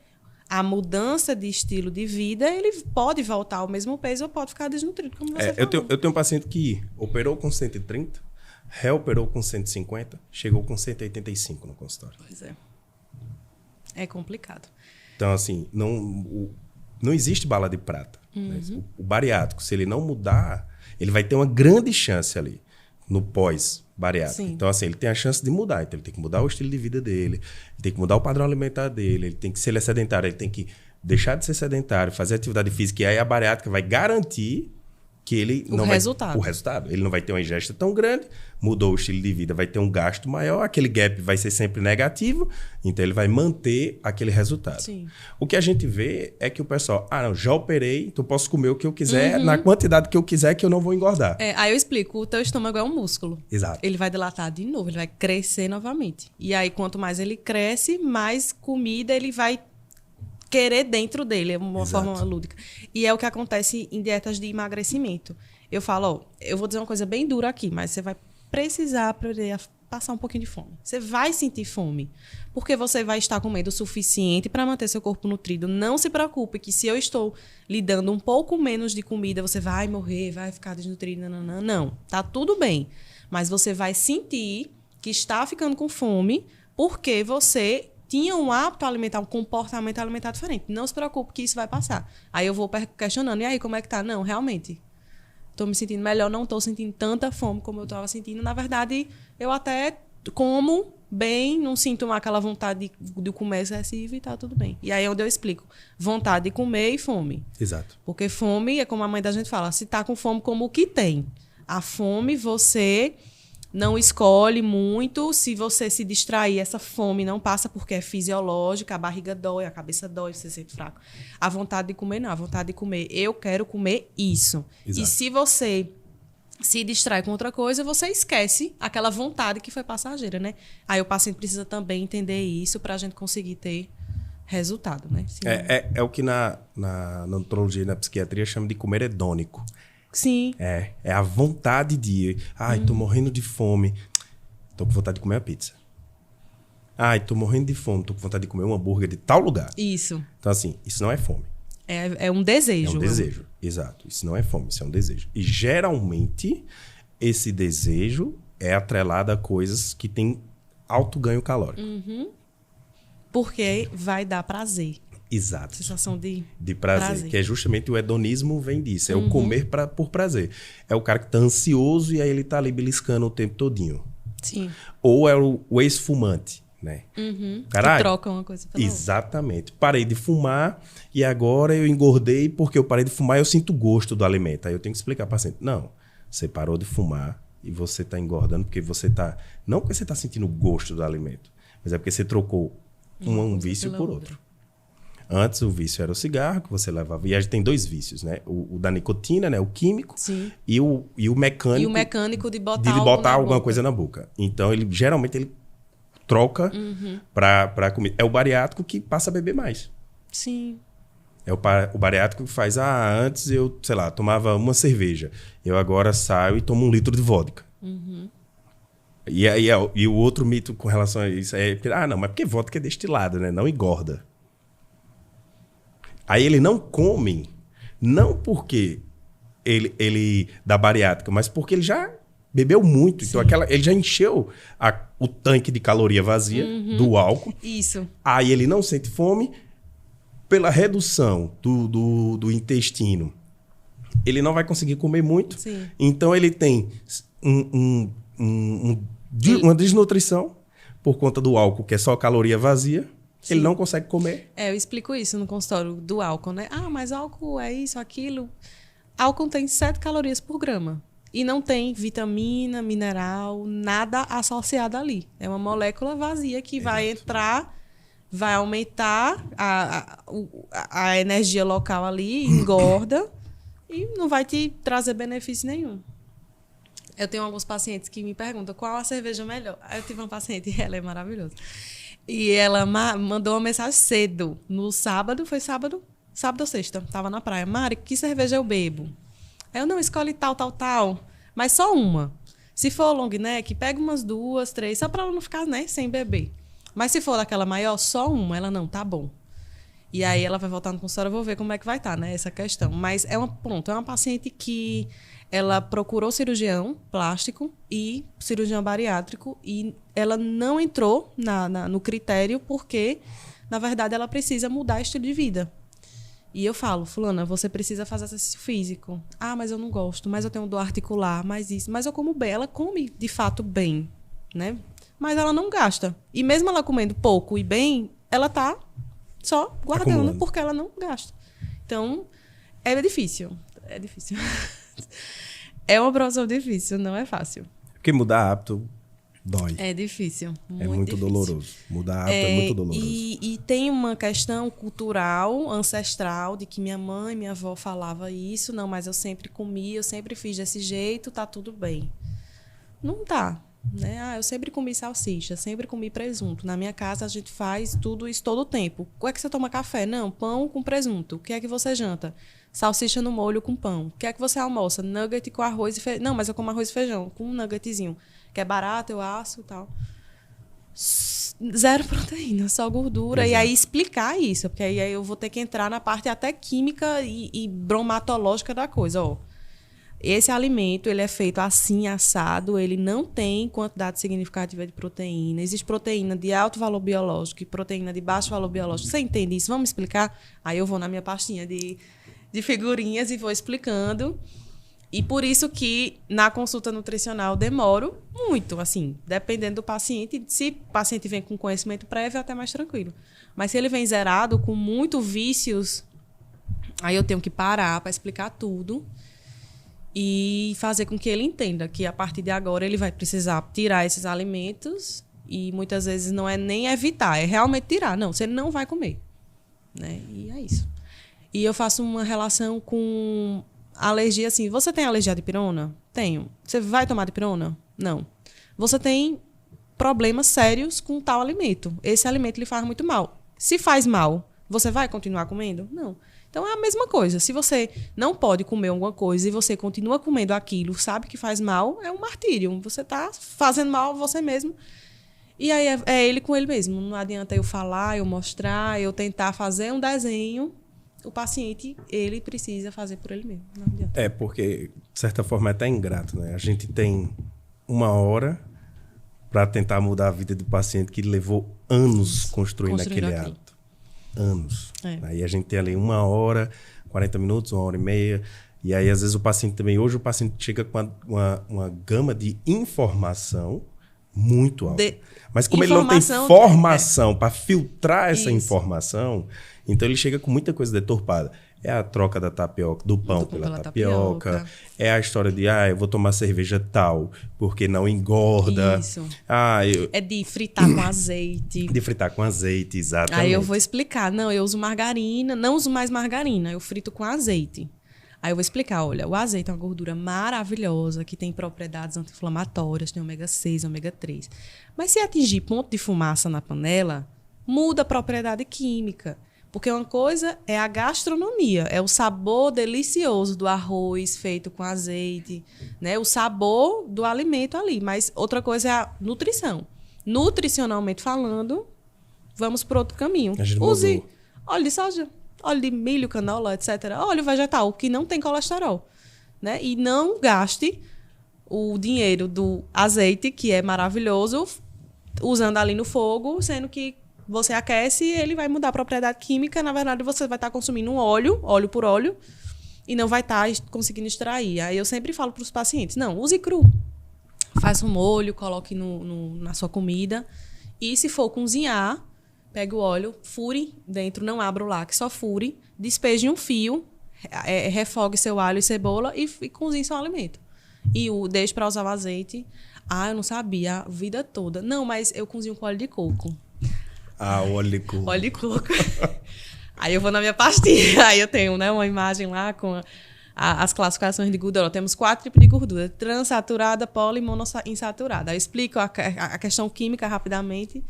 [SPEAKER 2] a mudança de estilo de vida, ele pode voltar ao mesmo peso ou pode ficar desnutrido, como você falou.
[SPEAKER 1] Eu tenho um paciente que operou com 130, reoperou com 150, chegou com 185 no consultório.
[SPEAKER 2] Pois é. É complicado.
[SPEAKER 1] Então, assim, não existe bala de prata. Né? O bariátrico, se ele não mudar, ele vai ter uma grande chance ali no pós-bariátrico.
[SPEAKER 2] Sim.
[SPEAKER 1] Então, assim, ele tem a chance de mudar. Então, ele tem que mudar o estilo de vida dele, ele tem que mudar o padrão alimentar dele, ele tem que, se ele é sedentário, ele tem que deixar de ser sedentário, fazer atividade física, e aí a bariátrica vai garantir que ele
[SPEAKER 2] O resultado.
[SPEAKER 1] Ele não vai ter uma ingesta tão grande, mudou o estilo de vida, vai ter um gasto maior, aquele gap vai ser sempre negativo, então ele vai manter aquele resultado.
[SPEAKER 2] Sim.
[SPEAKER 1] O que a gente vê é que o pessoal, não, já operei, então posso comer o que eu quiser, na quantidade que eu quiser, que eu não vou engordar.
[SPEAKER 2] Aí eu explico, o teu estômago é um músculo.
[SPEAKER 1] Exato.
[SPEAKER 2] Ele vai dilatar de novo, ele vai crescer novamente. E aí, quanto mais ele cresce, mais comida ele vai querer dentro dele, é uma forma lúdica. E é o que acontece em dietas de emagrecimento. Eu falo, eu vou dizer uma coisa bem dura aqui, mas você vai precisar aprender a passar um pouquinho de fome. Você vai sentir fome, porque você vai estar comendo o suficiente para manter seu corpo nutrido. Não se preocupe que se eu estou lhe dando um pouco menos de comida, você vai morrer, vai ficar desnutrido. Não, tá tudo bem. Mas você vai sentir que está ficando com fome porque você tinha um hábito alimentar, um comportamento alimentar diferente. Não se preocupe que isso vai passar. Aí eu vou questionando, e aí, como é que tá? Não, realmente, estou me sentindo melhor, não estou sentindo tanta fome como eu estava sentindo. Na verdade, eu até como bem, não sinto aquela vontade de comer excessiva e tá tudo bem. E aí é onde eu explico, vontade de comer e fome.
[SPEAKER 1] Exato.
[SPEAKER 2] Porque fome é como a mãe da gente fala, se tá com fome, como o que tem. A fome, você não escolhe muito. Se você se distrair, essa fome não passa porque é fisiológica, a barriga dói, a cabeça dói, você se sente fraco. A vontade de comer, não. A vontade de comer, eu quero comer isso.
[SPEAKER 1] Exato.
[SPEAKER 2] E se você se distrai com outra coisa, você esquece aquela vontade que foi passageira, né? Aí o paciente precisa também entender isso para a gente conseguir ter resultado, né?
[SPEAKER 1] É o que na nutrologia e na psiquiatria chama de comer hedônico.
[SPEAKER 2] Sim.
[SPEAKER 1] É a vontade de... tô morrendo de fome. Tô com vontade de comer a pizza. Tô morrendo de fome. Tô com vontade de comer um hambúrguer de tal lugar.
[SPEAKER 2] Isso.
[SPEAKER 1] Então, assim, isso não é fome.
[SPEAKER 2] É um desejo.
[SPEAKER 1] É um desejo, exato. Isso não é fome, isso é um desejo. E, geralmente, esse desejo é atrelado a coisas que têm alto ganho calórico.
[SPEAKER 2] Porque vai dar prazer.
[SPEAKER 1] Exato.
[SPEAKER 2] Sensação de
[SPEAKER 1] prazer. Que é justamente o hedonismo vem disso. É o comer por prazer. É o cara que tá ansioso e aí ele tá ali beliscando o tempo todinho.
[SPEAKER 2] Sim.
[SPEAKER 1] Ou é o ex-fumante, né?
[SPEAKER 2] Caralho, que troca uma coisa pela outra.
[SPEAKER 1] Exatamente. Parei de fumar e agora eu engordei porque eu parei de fumar e eu sinto gosto do alimento. Aí eu tenho que explicar para o paciente. Não, você parou de fumar e você tá engordando porque você tá... Não porque você tá sentindo gosto do alimento, mas é porque você trocou um vício por outro. Antes o vício era o cigarro, que você levava... E a gente tem dois vícios, né? O da nicotina, né? O químico. Sim. E o mecânico...
[SPEAKER 2] E o mecânico de botar
[SPEAKER 1] alguma coisa na boca. Então, geralmente, ele troca para comida. É o bariátrico que passa a beber mais.
[SPEAKER 2] Sim.
[SPEAKER 1] É o bariátrico que faz... antes eu, sei lá, tomava uma cerveja. Eu agora saio e tomo 1 litro de vodka. E aí, e o outro mito com relação a isso é... não, mas porque vodka é destilado, né? Não engorda. Aí ele não come, não porque ele dá bariátrica, mas porque ele já bebeu muito. Sim. Então ele já encheu o tanque de caloria vazia do álcool.
[SPEAKER 2] Isso.
[SPEAKER 1] Aí ele não sente fome pela redução do intestino. Ele não vai conseguir comer muito. Sim. Então ele tem uma desnutrição por conta do álcool, que é só caloria vazia. Sim. Ele não consegue comer.
[SPEAKER 2] Eu explico isso no consultório do álcool, né? Mas álcool é isso, aquilo. Álcool tem 7 calorias por grama. E não tem vitamina, mineral, nada associado ali. É uma molécula vazia que vai entrar, vai aumentar a energia local ali, engorda e não vai te trazer benefício nenhum. Eu tenho alguns pacientes que me perguntam qual a cerveja melhor. Eu tive uma paciente, ela é maravilhosa. E ela mandou uma mensagem cedo. No sábado, foi sábado ou sexta. Tava na praia. Mari, que cerveja eu bebo? Aí eu, não, escolhe tal. Mas só uma. Se for long neck, pega umas 2, 3, só pra ela não ficar, né, sem beber. Mas se for daquela maior, só uma. Ela, não, tá bom. E aí ela vai voltar no consultório, eu vou ver como é que vai estar, né, essa questão. Mas é uma paciente que ela procurou cirurgião plástico e cirurgião bariátrico e ela não entrou no critério porque na verdade, ela precisa mudar estilo de vida. E eu falo, fulana, você precisa fazer exercício físico. Ah, mas eu não gosto, mas eu tenho dor articular, mas isso. Mas eu como bem, ela come de fato bem, né? Mas ela não gasta. E mesmo ela comendo pouco e bem, ela tá só guardando,
[SPEAKER 1] acumulando,
[SPEAKER 2] porque ela não gasta. Então, é difícil. É difícil. É uma profissão difícil, não é fácil.
[SPEAKER 1] Porque mudar hábito dói.
[SPEAKER 2] É difícil.
[SPEAKER 1] É muito
[SPEAKER 2] difícil.
[SPEAKER 1] doloroso. Mudar hábito é muito doloroso.
[SPEAKER 2] E tem uma questão cultural, ancestral, de que minha mãe, minha avó falava isso. Não, mas eu sempre comi, eu sempre fiz desse jeito, tá tudo bem. Não tá. Né? Ah, eu sempre comi salsicha, sempre comi presunto. Na minha casa a gente faz tudo isso todo o tempo. O que é que você toma café? Não, pão com presunto. O que é que você janta? Salsicha no molho com pão. O que é que você almoça? Nugget com arroz e feijão. Não, mas eu como arroz e feijão, com um nuggetzinho. Que é barato, eu asso e tal. Zero proteína, só gordura.
[SPEAKER 1] Exato.
[SPEAKER 2] E aí explicar isso, porque aí eu vou ter que entrar na parte até química e bromatológica da coisa. Ó, esse alimento ele é feito assim, assado, ele não tem quantidade significativa de proteína. Existe proteína de alto valor biológico e proteína de baixo valor biológico. Você entende isso? Vamos explicar? Aí eu vou na minha pastinha de figurinhas e vou explicando. E por isso que na consulta nutricional demoro muito, assim, dependendo do paciente. Se o paciente vem com conhecimento prévio, é até mais tranquilo. Mas se ele vem zerado, com muitos vícios, aí eu tenho que parar para explicar tudo e fazer com que ele entenda que a partir de agora ele vai precisar tirar esses alimentos e muitas vezes não é nem evitar, é realmente tirar. Não, você não vai comer. Né? E é isso. E eu faço uma relação com alergia, assim, você tem alergia à dipirona? Tenho. Você vai tomar dipirona? Não. Você tem problemas sérios com tal alimento. Esse alimento lhe faz muito mal. Se faz mal, você vai continuar comendo? Não. Então é a mesma coisa. Se você não pode comer alguma coisa e você continua comendo aquilo, sabe que faz mal, é um martírio. Você está fazendo mal a você mesmo. E aí é ele com ele mesmo. Não adianta eu falar, eu mostrar, eu tentar fazer um desenho. O paciente, ele precisa fazer por ele mesmo. Não adianta.
[SPEAKER 1] É, porque, de certa forma, é até ingrato, né? A gente tem 1 hora para tentar mudar a vida do paciente que levou anos construindo aquele hábito. Anos. É. Aí a gente tem ali 1 hora, 40 minutos, 1h30. E aí, às vezes, o paciente também... Hoje, o paciente chega com uma gama de informação muito alta. Mas como ele não tem formação para filtrar essa informação... Então, ele chega com muita coisa deturpada. É a troca da tapioca, do pão pela tapioca. É a história de, eu vou tomar cerveja tal, porque não engorda.
[SPEAKER 2] Isso. É de fritar com azeite.
[SPEAKER 1] De fritar com azeite, exatamente.
[SPEAKER 2] Aí eu vou explicar. Não, eu uso margarina. Não uso mais margarina, eu frito com azeite. Aí eu vou explicar, olha, o azeite é uma gordura maravilhosa, que tem propriedades anti-inflamatórias, tem ômega 6, ômega 3. Mas se atingir ponto de fumaça na panela, muda a propriedade química. Porque uma coisa é a gastronomia, é o sabor delicioso do arroz feito com azeite, né? O sabor do alimento ali. Mas outra coisa é a nutrição. Nutricionalmente falando, vamos para outro caminho. Use óleo de soja, óleo de milho, canola, etc. Óleo vegetal, que não tem colesterol. Né? E não gaste o dinheiro do azeite, que é maravilhoso, usando ali no fogo, sendo que você aquece e ele vai mudar a propriedade química. Na verdade, você vai estar consumindo um óleo por óleo, e não vai estar conseguindo extrair. Aí eu sempre falo para os pacientes, não, use cru. Faça um molho, coloque na sua comida. E se for cozinhar, pegue o óleo, fure dentro, não abra o laque, só fure, despeje um fio, refogue seu alho e cebola e cozinhe seu alimento. E deixe para usar o azeite. Eu não sabia a vida toda. Não, mas eu cozinho com óleo de coco.
[SPEAKER 1] Óleo de coco.
[SPEAKER 2] Óleo de coco. Aí eu vou na minha pastinha. Aí eu tenho, né, uma imagem lá com as classificações de gordura. Temos 4 tipos de gordura: transaturada, poli e monoinsaturada. Aí eu explico a questão química rapidamente.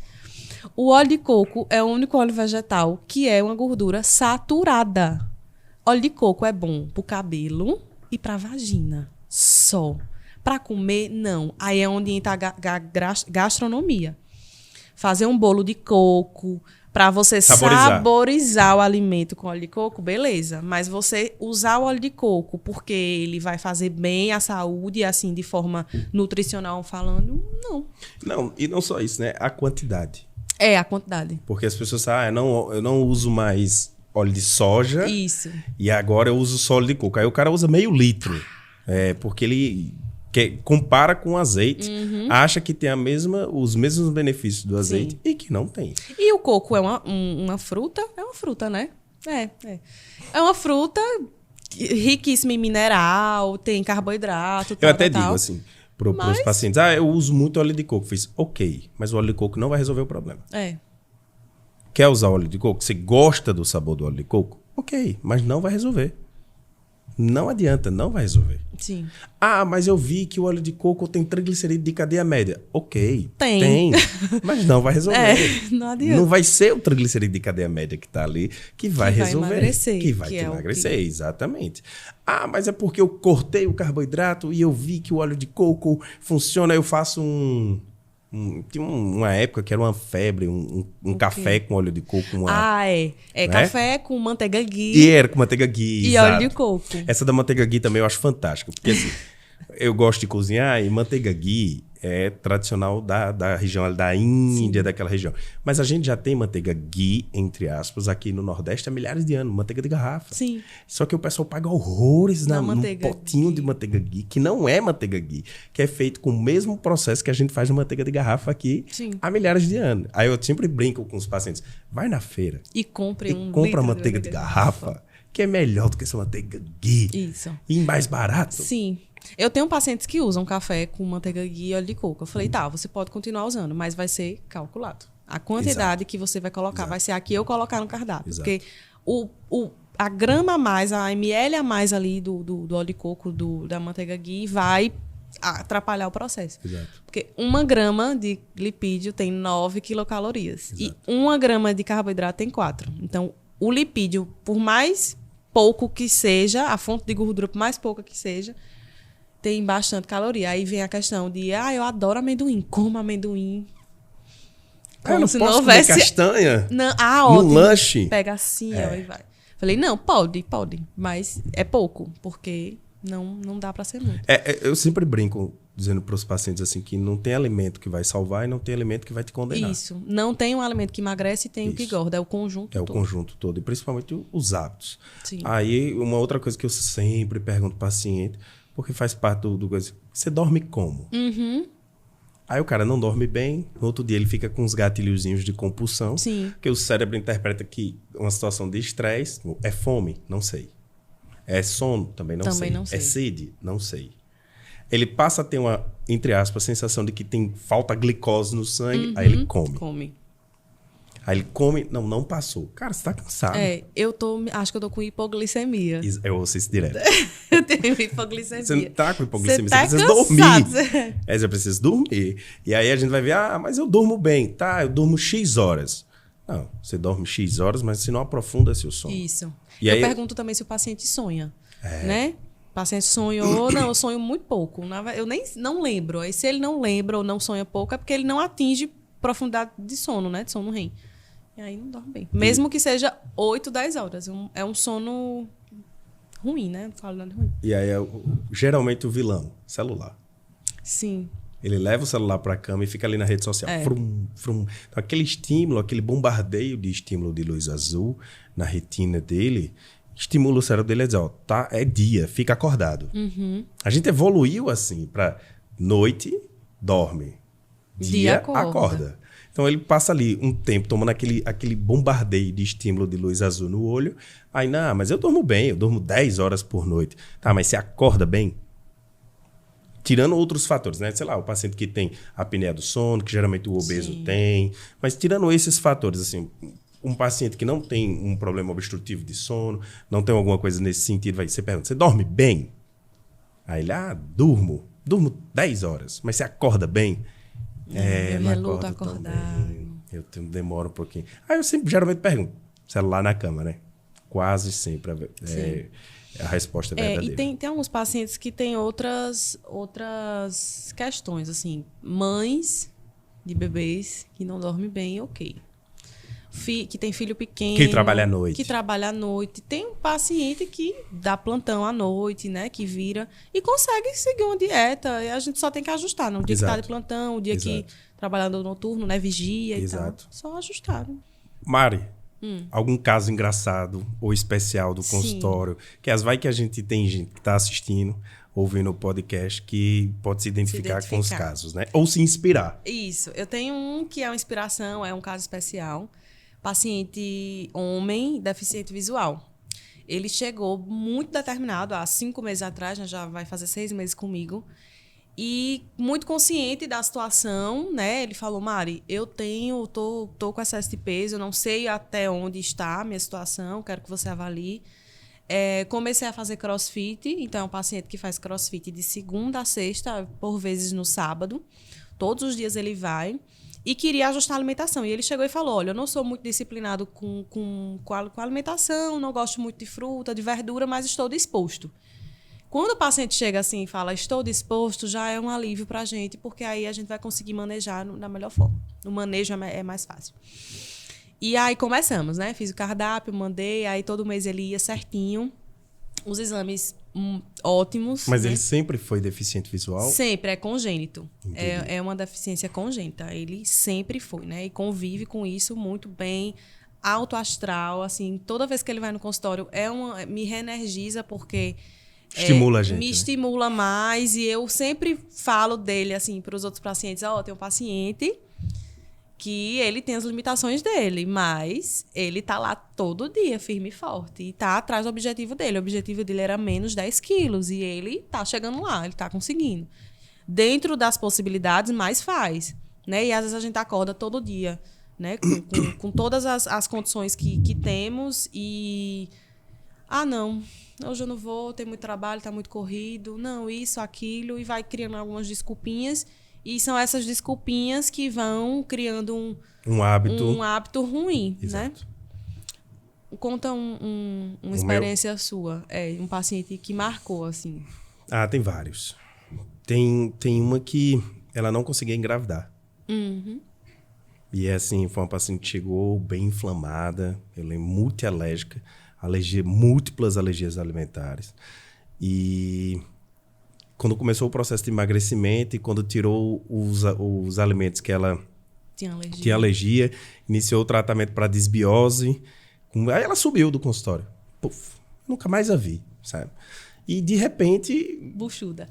[SPEAKER 2] O óleo de coco é o único óleo vegetal que é uma gordura saturada. Óleo de coco é bom para o cabelo e para a vagina. Só. Para comer, não. Aí é onde entra a gastronomia. Fazer um bolo de coco, para você saborizar o alimento com óleo de coco, beleza. Mas você usar o óleo de coco porque ele vai fazer bem à saúde, assim, de forma nutricional falando, não.
[SPEAKER 1] Não, e não só isso, né? A quantidade.
[SPEAKER 2] É, a quantidade.
[SPEAKER 1] Porque as pessoas falam, eu não uso mais óleo de soja.
[SPEAKER 2] Isso.
[SPEAKER 1] E agora eu uso só óleo de coco. Aí o cara usa meio litro. Porque ele compara com azeite, acha que tem os mesmos benefícios do azeite. Sim. E que não tem.
[SPEAKER 2] E o coco é uma fruta? É uma fruta, né? É uma fruta riquíssima em mineral, tem carboidrato,
[SPEAKER 1] tal. Eu até digo assim, para os pacientes, eu uso muito óleo de coco. Fiz, ok, mas o óleo de coco não vai resolver o problema. Quer usar óleo de coco? Você gosta do sabor do óleo de coco? Ok, mas não vai resolver. Não adianta, não vai resolver.
[SPEAKER 2] Sim.
[SPEAKER 1] Mas eu vi que o óleo de coco tem triglicerídeo de cadeia média. Ok,
[SPEAKER 2] tem.
[SPEAKER 1] Mas não vai resolver.
[SPEAKER 2] Não adianta.
[SPEAKER 1] Não vai ser o triglicerídeo de cadeia média que está ali que vai resolver.
[SPEAKER 2] Emagrecer,
[SPEAKER 1] que vai te emagrecer, exatamente. Mas é porque eu cortei o carboidrato e eu vi que o óleo de coco funciona. Eu faço tinha uma época que era uma febre, um café com óleo de coco.
[SPEAKER 2] Né? Café com manteiga ghee.
[SPEAKER 1] E era com manteiga ghee,
[SPEAKER 2] e óleo de coco.
[SPEAKER 1] Essa da manteiga ghee também eu acho fantástica. Porque assim, eu gosto de cozinhar e manteiga ghee é tradicional da região da Índia, daquela região. Mas a gente já tem manteiga ghee, entre aspas, aqui no Nordeste há milhares de anos. Manteiga de garrafa.
[SPEAKER 2] Sim.
[SPEAKER 1] Só que o pessoal paga horrores num potinho de manteiga ghee, que não é manteiga ghee, que é feito com o mesmo processo que a gente faz na manteiga de garrafa aqui há milhares de anos. Aí eu sempre brinco com os pacientes. Vai na feira
[SPEAKER 2] e compra
[SPEAKER 1] manteiga de garrafa, que é melhor do que essa manteiga ghee.
[SPEAKER 2] Isso.
[SPEAKER 1] E mais barato.
[SPEAKER 2] Sim. Eu tenho pacientes que usam café com manteiga ghee e óleo de coco. Eu falei, você pode continuar usando, mas vai ser calculado. A quantidade que você vai colocar vai ser a que eu colocar no cardápio. Porque a grama a mais, a ml a mais ali do óleo de coco, da manteiga ghee, vai atrapalhar o processo.
[SPEAKER 1] Exato.
[SPEAKER 2] Porque 1 grama de lipídio tem 9 quilocalorias. Exato. E 1 grama de carboidrato tem 4. Então, o lipídio, por mais pouco que seja, a fonte de gordura, por mais pouca que seja, tem bastante caloria. Aí vem a questão de, eu adoro amendoim, como amendoim.
[SPEAKER 1] Como não se posso não houvesse comer castanha no lanche?
[SPEAKER 2] Pega assim, e vai. Falei, não, pode, mas é pouco, porque não dá para ser muito.
[SPEAKER 1] Eu sempre brinco dizendo para os pacientes assim que não tem alimento que vai salvar e não tem alimento que vai te condenar.
[SPEAKER 2] Isso, não tem um alimento que emagrece e tem o que engorda, é o conjunto todo.
[SPEAKER 1] É o conjunto todo, e principalmente os hábitos.
[SPEAKER 2] Sim.
[SPEAKER 1] Aí, uma outra coisa que eu sempre pergunto ao paciente, porque faz parte do coisa. Você dorme como? Aí o cara não dorme bem, no outro dia ele fica com uns gatilhozinhos de compulsão.
[SPEAKER 2] Sim.
[SPEAKER 1] Porque o cérebro interpreta que uma situação de estresse é fome, não sei. É sono, também não sei. É sede, não sei. Ele passa a ter uma, entre aspas, sensação de que tem falta glicose no sangue, aí ele come. Aí ele come, não passou. Cara, você tá cansado.
[SPEAKER 2] Acho que eu tô com hipoglicemia.
[SPEAKER 1] Eu ouço isso direto.
[SPEAKER 2] Eu tenho hipoglicemia.
[SPEAKER 1] Você não tá com hipoglicemia, você precisa dormir. Você precisa dormir. E aí a gente vai ver, mas eu durmo bem. Tá, eu durmo X horas. Não, você dorme X horas, mas você não aprofunda seu sono.
[SPEAKER 2] Isso. E eu pergunto também se o paciente sonha, né? O paciente sonhou, não, eu sonho muito pouco. Eu nem não lembro. Aí se ele não lembra ou não sonha pouco, é porque ele não atinge profundidade de sono, né? De sono REM. E aí não dorme bem. Mesmo que seja 8, 10 horas. É um sono ruim, né? Qualidade ruim.
[SPEAKER 1] E aí, geralmente, o vilão, celular.
[SPEAKER 2] Sim.
[SPEAKER 1] Ele leva o celular para a cama e fica ali na rede social. Frum, frum. Então, aquele estímulo, aquele bombardeio de estímulo de luz azul na retina dele, estimula o cérebro dele a dizer, é dia, fica acordado. A gente evoluiu assim para noite, dorme. Dia acorda. Então, ele passa ali um tempo tomando aquele bombardeio de estímulo de luz azul no olho. Aí, mas eu durmo bem, eu durmo 10 horas por noite. Tá, mas você acorda bem? Tirando outros fatores, né? Sei lá, o paciente que tem apneia do sono, que geralmente o obeso tem. Mas tirando esses fatores, assim, um paciente que não tem um problema obstrutivo de sono, não tem alguma coisa nesse sentido, você pergunta, você dorme bem? Aí ele, durmo 10 horas, mas você acorda bem?
[SPEAKER 2] Eu reluto acordar.
[SPEAKER 1] Eu demoro um pouquinho. Aí eu sempre, geralmente, pergunto, celular na cama, né? Quase sempre a resposta é verdadeira.
[SPEAKER 2] E tem alguns pacientes que têm outras questões, assim. Mães de bebês que não dormem bem, ok. que tem filho pequeno.
[SPEAKER 1] Que trabalha à noite.
[SPEAKER 2] Que trabalha à noite. Tem um paciente que dá plantão à noite, né? Que vira e consegue seguir uma dieta. E a gente só tem que ajustar, né? O dia que tá de plantão, o dia que trabalhando noturno, né? Vigia e tal. Só ajustar.
[SPEAKER 1] Mari, algum caso engraçado ou especial do consultório? Que vai que a gente tem gente que tá assistindo, ouvindo o podcast, que pode se identificar com os casos, né? Ou se inspirar.
[SPEAKER 2] Isso. Eu tenho um que é uma inspiração, é um caso especial. Paciente homem, deficiente visual. Ele chegou muito determinado, há 5 meses atrás, já vai fazer 6 meses comigo, e muito consciente da situação, né? Ele falou, Mari, tô com excesso de peso, eu não sei até onde está a minha situação, quero que você avalie. Comecei a fazer crossfit, então é um paciente que faz crossfit de segunda a sexta, por vezes no sábado. Todos os dias ele vai. E queria ajustar a alimentação. E ele chegou e falou, olha, eu não sou muito disciplinado com a alimentação, não gosto muito de fruta, de verdura, mas estou disposto. Quando o paciente chega assim e fala, estou disposto, já é um alívio para a gente, porque aí a gente vai conseguir manejar da melhor forma. O manejo é mais fácil. E aí começamos, né? Fiz o cardápio, mandei, aí todo mês ele ia certinho. Os exames ótimos.
[SPEAKER 1] Mas
[SPEAKER 2] né?
[SPEAKER 1] ele sempre foi deficiente visual?
[SPEAKER 2] Sempre, é congênito. É uma deficiência congênita. Ele sempre foi, né? E convive com isso muito bem. Alto astral, assim, toda vez que ele vai no consultório, me reenergiza porque...
[SPEAKER 1] Estimula a gente.
[SPEAKER 2] Me estimula mais. E eu sempre falo dele, assim, para os outros pacientes. Tem um paciente que ele tem as limitações dele, mas ele tá lá todo dia, firme e forte, e tá atrás do objetivo dele. O objetivo dele era menos 10 quilos, e ele tá chegando lá, ele tá conseguindo. Dentro das possibilidades, mais faz, né? E às vezes a gente acorda todo dia, né? Com todas as condições que temos e... não, hoje eu não vou, tem muito trabalho, tá muito corrido, não, isso, aquilo, e vai criando algumas desculpinhas. E são essas desculpinhas que vão criando um hábito ruim,
[SPEAKER 1] Exato.
[SPEAKER 2] né? Conta uma experiência sua, um paciente que marcou, assim.
[SPEAKER 1] Tem vários. Tem uma que ela não conseguia engravidar.
[SPEAKER 2] Uhum.
[SPEAKER 1] E assim, foi uma paciente que chegou bem inflamada, ela é multialérgica, múltiplas alergias alimentares. E... quando começou o processo de emagrecimento e quando tirou os alimentos que ela tinha alergia, iniciou o tratamento para desbiose. Aí ela subiu do consultório. Puf, nunca mais a vi, sabe? E de repente...
[SPEAKER 2] buchuda.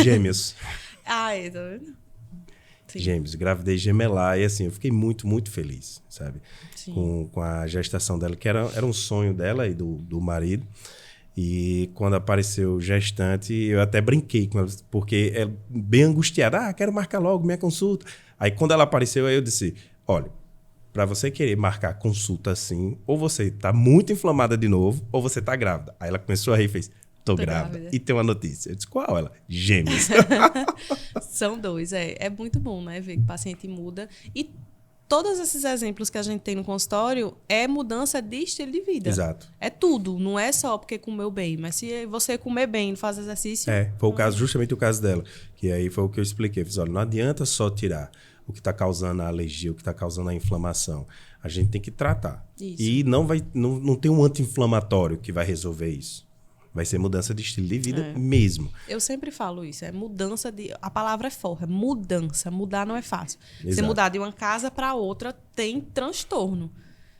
[SPEAKER 1] Gêmeos.
[SPEAKER 2] Tá vendo? Sim.
[SPEAKER 1] Gêmeos, gravidez gemelar. E assim, eu fiquei muito, muito feliz, sabe?
[SPEAKER 2] Sim.
[SPEAKER 1] Com a gestação dela, que era um sonho dela e do marido. E quando apareceu gestante, eu até brinquei com ela, porque é bem angustiada. Quero marcar logo minha consulta. Aí quando ela apareceu, aí eu disse, olha, para você querer marcar consulta assim, ou você tá muito inflamada de novo, ou você tá grávida. Aí ela começou a rir e fez, tô grávida. E tem uma notícia. Eu disse, qual? Ela, gêmeos.
[SPEAKER 2] São 2, é muito bom, né? Ver que o paciente muda. E todos esses exemplos que a gente tem no consultório é mudança de estilo de vida.
[SPEAKER 1] Exato.
[SPEAKER 2] É tudo, não é só porque comeu bem, mas se você comer bem, faz exercício...
[SPEAKER 1] Foi o caso, justamente o caso dela. Que aí foi o que eu expliquei. Eu fiz, olha, não adianta só tirar o que está causando a alergia, o que está causando a inflamação. A gente tem que tratar.
[SPEAKER 2] Isso.
[SPEAKER 1] E não tem um anti-inflamatório que vai resolver isso. Vai ser mudança de estilo de vida mesmo.
[SPEAKER 2] Eu sempre falo isso, mudança de... A palavra é forte, mudança. Mudar não é fácil.
[SPEAKER 1] Exato.
[SPEAKER 2] Você mudar de uma casa para outra tem transtorno.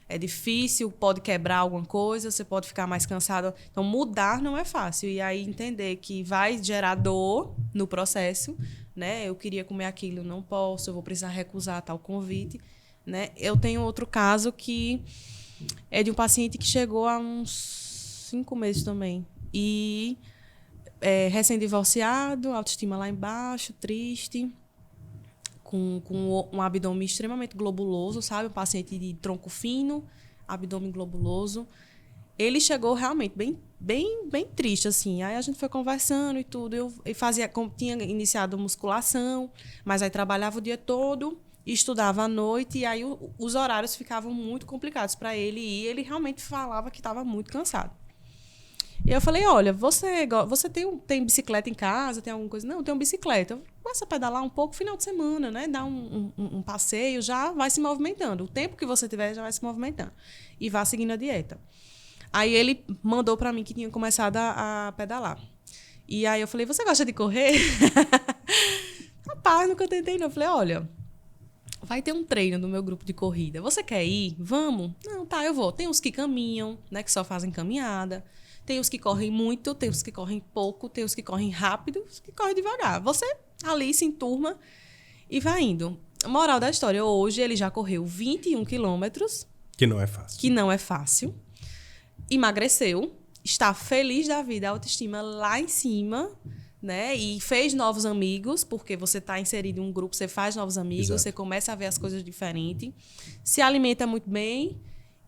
[SPEAKER 2] É difícil, pode quebrar alguma coisa, você pode ficar mais cansado. Então, mudar não é fácil. E aí, entender que vai gerar dor no processo, né? Eu queria comer aquilo, não posso, eu vou precisar recusar tal convite, né? Eu tenho outro caso que é de um paciente que chegou há uns 5 meses também. E recém-divorciado, autoestima lá embaixo, triste, com um abdômen extremamente globuloso, sabe? Um paciente de tronco fino, abdômen globuloso. Ele chegou realmente bem triste, assim. Aí a gente foi conversando e tudo. Eu tinha iniciado musculação, mas aí trabalhava o dia todo, estudava à noite, e aí os horários ficavam muito complicados para ele. E ele realmente falava que estava muito cansado. E eu falei, olha, você tem bicicleta em casa? Tem alguma coisa? Não, eu tenho bicicleta. começa a pedalar um pouco final de semana, né? Dá um passeio, já vai se movimentando. O tempo que você tiver já vai se movimentando. E vá seguindo a dieta. Aí ele mandou para mim que tinha começado a pedalar. E aí eu falei, você gosta de correr? Rapaz, nunca tentei não. Eu falei, olha, vai ter um treino no meu grupo de corrida. Você quer ir? Vamos? Não, tá, eu vou. Tem uns que caminham, né? Que só fazem caminhada. Tem os que correm muito, tem os que correm pouco, tem os que correm rápido, os que correm devagar. Você ali se enturma e vai indo. Moral da história, hoje ele já correu 21 quilômetros.
[SPEAKER 1] Que não é fácil.
[SPEAKER 2] Que não é fácil. Emagreceu. Está feliz da vida, a autoestima lá em cima, né? E fez novos amigos, porque você está inserido em um grupo, você faz novos amigos,
[SPEAKER 1] Exato.
[SPEAKER 2] Você começa a ver as coisas diferentes, se alimenta muito bem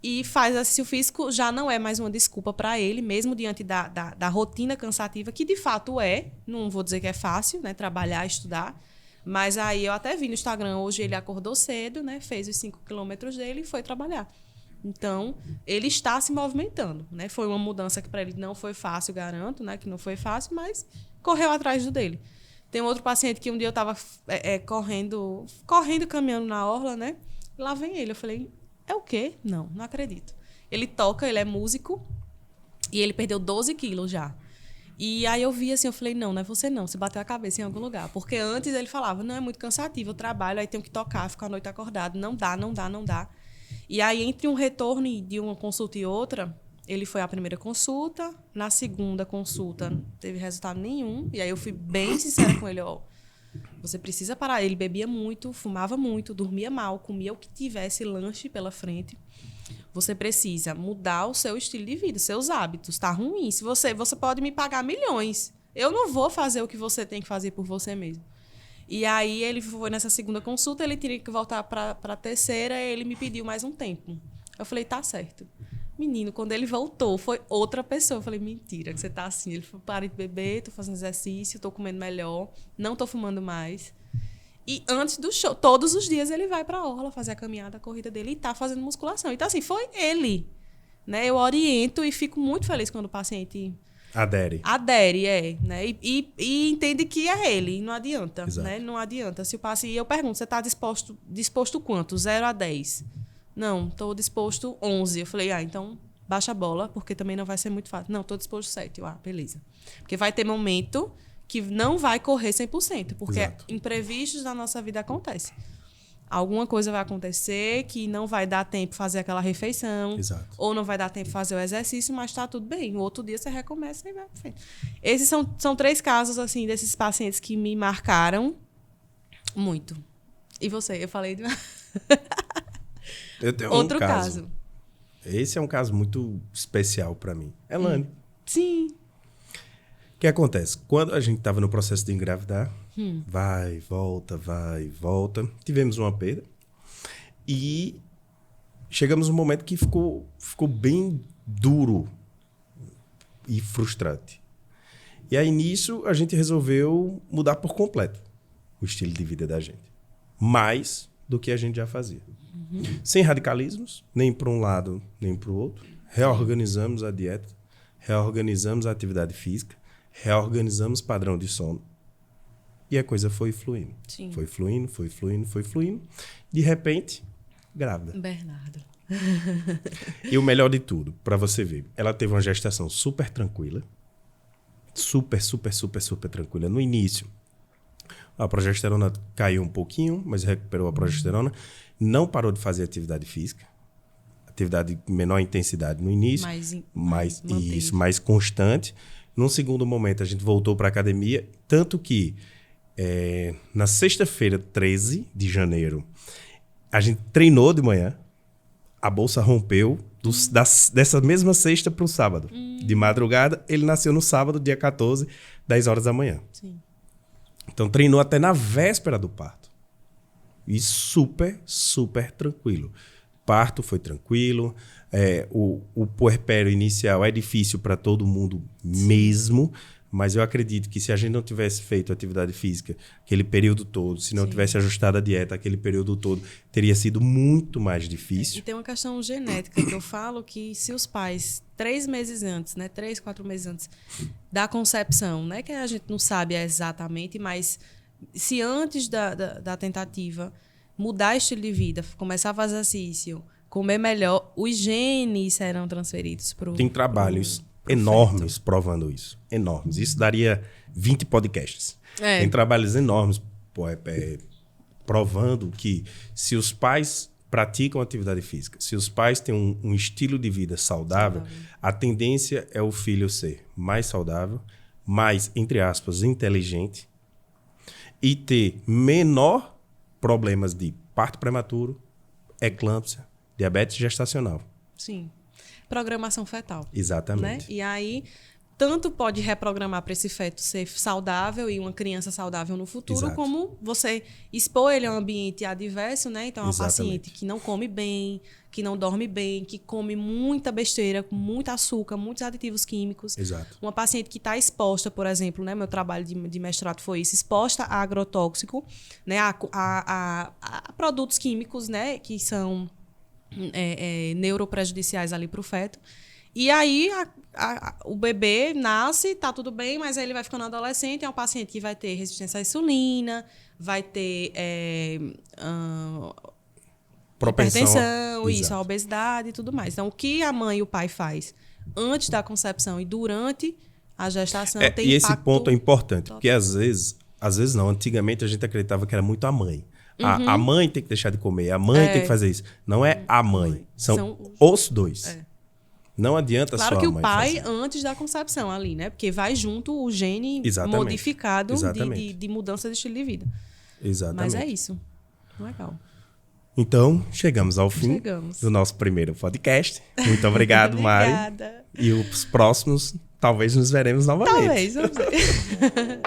[SPEAKER 2] e faz exercício físico, já não é mais uma desculpa para ele, mesmo diante da rotina cansativa, que de fato é, não vou dizer que é fácil, né? Trabalhar, estudar, mas aí eu até vi no Instagram, hoje ele acordou cedo, né? Fez os 5 quilômetros dele e foi trabalhar. Então, ele está se movimentando, né? Foi uma mudança que para ele não foi fácil, garanto, né? Que não foi fácil, mas correu atrás do dele. Tem um outro paciente que um dia eu estava correndo, caminhando na orla, né? Lá vem ele. Eu falei, é o quê? Não acredito. Ele toca, ele é músico e ele perdeu 12 quilos já. E aí eu vi assim, eu falei, não é você não, você bateu a cabeça em algum lugar. Porque antes ele falava, não, é muito cansativo, eu trabalho, aí tenho que tocar, ficar a noite acordado, não dá. E aí, entre um retorno de uma consulta e outra, ele foi à primeira consulta, na segunda consulta não teve resultado nenhum, e aí eu fui bem sincera com ele, ó, você precisa parar. Ele bebia muito, fumava muito, dormia mal, comia o que tivesse lanche pela frente. Você precisa mudar o seu estilo de vida, seus hábitos, tá ruim. Se você pode me pagar milhões, eu não vou fazer o que você tem que fazer por você mesmo. E aí ele foi nessa segunda consulta, ele teria que voltar para a terceira, e ele me pediu mais um tempo. Eu falei, tá certo. Menino, quando ele voltou, foi outra pessoa. Eu falei, mentira, que você tá assim. Ele falou, parei de beber, tô fazendo exercício, tô comendo melhor, não tô fumando mais. E antes do show, todos os dias ele vai para a orla fazer a caminhada, a corrida dele e tá fazendo musculação. Então, assim, foi ele. Né? Eu oriento e fico muito feliz quando o paciente...
[SPEAKER 1] Adere,
[SPEAKER 2] né? E entende que é ele, não adianta,
[SPEAKER 1] Exato.
[SPEAKER 2] né? Não adianta. Se o paciente, eu pergunto, você está disposto quanto? 0 a 10? Não, estou disposto 11. Eu falei, então baixa a bola, porque também não vai ser muito fácil. Não, estou disposto 7. Beleza. Porque vai ter momento que não vai correr 100%, porque
[SPEAKER 1] Exato.
[SPEAKER 2] imprevistos na nossa vida acontecem. Alguma coisa vai acontecer que não vai dar tempo de fazer aquela refeição.
[SPEAKER 1] Exato.
[SPEAKER 2] Ou não vai dar tempo de fazer o exercício, mas está tudo bem. O outro dia você recomeça e vai pra frente. Esses são 3 casos, assim, desses pacientes que me marcaram muito. E você? Eu falei de...
[SPEAKER 1] Eu tenho
[SPEAKER 2] Outro
[SPEAKER 1] um caso.
[SPEAKER 2] caso.
[SPEAKER 1] Esse é um caso muito especial para mim. Elane.
[SPEAKER 2] Sim.
[SPEAKER 1] O que acontece? Quando a gente estava no processo de engravidar, vai, volta, tivemos uma perda e chegamos num momento que ficou bem duro e frustrante. E aí, nisso, a gente resolveu mudar por completo o estilo de vida da gente. Mais do que a gente já fazia. Sem radicalismos, nem para um lado, nem para o outro. Reorganizamos a dieta, reorganizamos a atividade física, reorganizamos o padrão de sono. E a coisa foi fluindo.
[SPEAKER 2] Sim.
[SPEAKER 1] Foi fluindo. De repente, grávida.
[SPEAKER 2] Bernardo.
[SPEAKER 1] E o melhor de tudo, para você ver, ela teve uma gestação super tranquila. Super tranquila. No início, a progesterona caiu um pouquinho, mas recuperou a progesterona. Não parou de fazer atividade física. Atividade de menor intensidade no início. Mais constante. Num segundo momento, a gente voltou para a academia. Tanto que, na sexta-feira, 13 de janeiro, a gente treinou de manhã. A bolsa rompeu dessa mesma sexta para o sábado. De madrugada, ele nasceu no sábado, dia 14, 10 horas da manhã.
[SPEAKER 2] Sim.
[SPEAKER 1] Então, treinou até na véspera do parto. E super tranquilo. Parto foi tranquilo. O puerpério inicial é difícil para todo mundo mesmo. Mas eu acredito que se a gente não tivesse feito atividade física aquele período todo, se não tivesse ajustado a dieta aquele período todo, teria sido muito mais difícil.
[SPEAKER 2] E tem uma questão genética que eu falo que se os pais 3 meses antes, né, 3, 4 meses antes da concepção, né, que a gente não sabe exatamente, mas Se antes da tentativa mudar estilo de vida, começar a fazer exercício, comer melhor, os genes serão transferidos para o...
[SPEAKER 1] Tem trabalhos enormes provando isso. Enormes. Isso daria 20 podcasts. Tem trabalhos enormes provando que se os pais praticam atividade física, se os pais têm um estilo de vida saudável, a tendência é o filho ser mais saudável, mais, entre aspas, inteligente e ter menor problemas de parto prematuro, eclâmpsia, diabetes gestacional.
[SPEAKER 2] Sim. Programação fetal.
[SPEAKER 1] Exatamente.
[SPEAKER 2] Né? E aí, tanto pode reprogramar para esse feto ser saudável e uma criança saudável no futuro,
[SPEAKER 1] Exato.
[SPEAKER 2] como você expor ele a um ambiente adverso, né? Então, uma paciente que não come bem, que não dorme bem, que come muita besteira, com muito açúcar, muitos aditivos químicos.
[SPEAKER 1] Exato.
[SPEAKER 2] Uma paciente que está exposta, por exemplo, né? Meu trabalho de mestrado foi isso, exposta a agrotóxico, né? A produtos químicos, né? Que são neuroprejudiciais ali para o feto. E aí, o bebê nasce, tá tudo bem, mas aí ele vai ficando adolescente, é um paciente que vai ter resistência à insulina, vai ter hipertensão, isso, a obesidade e tudo mais. Então, o que a mãe e o pai faz antes da concepção e durante a gestação tem impacto.
[SPEAKER 1] E esse ponto é importante, porque às vezes não, antigamente a gente acreditava que era muito a mãe. A mãe tem que deixar de comer, a mãe tem que fazer isso. Não é a mãe, são os dois. Não adianta só a mãe.
[SPEAKER 2] Claro que o pai antes da concepção ali, né? Porque vai junto o gene modificado de mudança de estilo de vida.
[SPEAKER 1] Exatamente.
[SPEAKER 2] Mas é isso. Legal.
[SPEAKER 1] Então, chegamos ao fim do nosso primeiro podcast. Muito obrigado, Mari.
[SPEAKER 2] Obrigada.
[SPEAKER 1] E os próximos, talvez nos veremos novamente.
[SPEAKER 2] Talvez, vamos ver.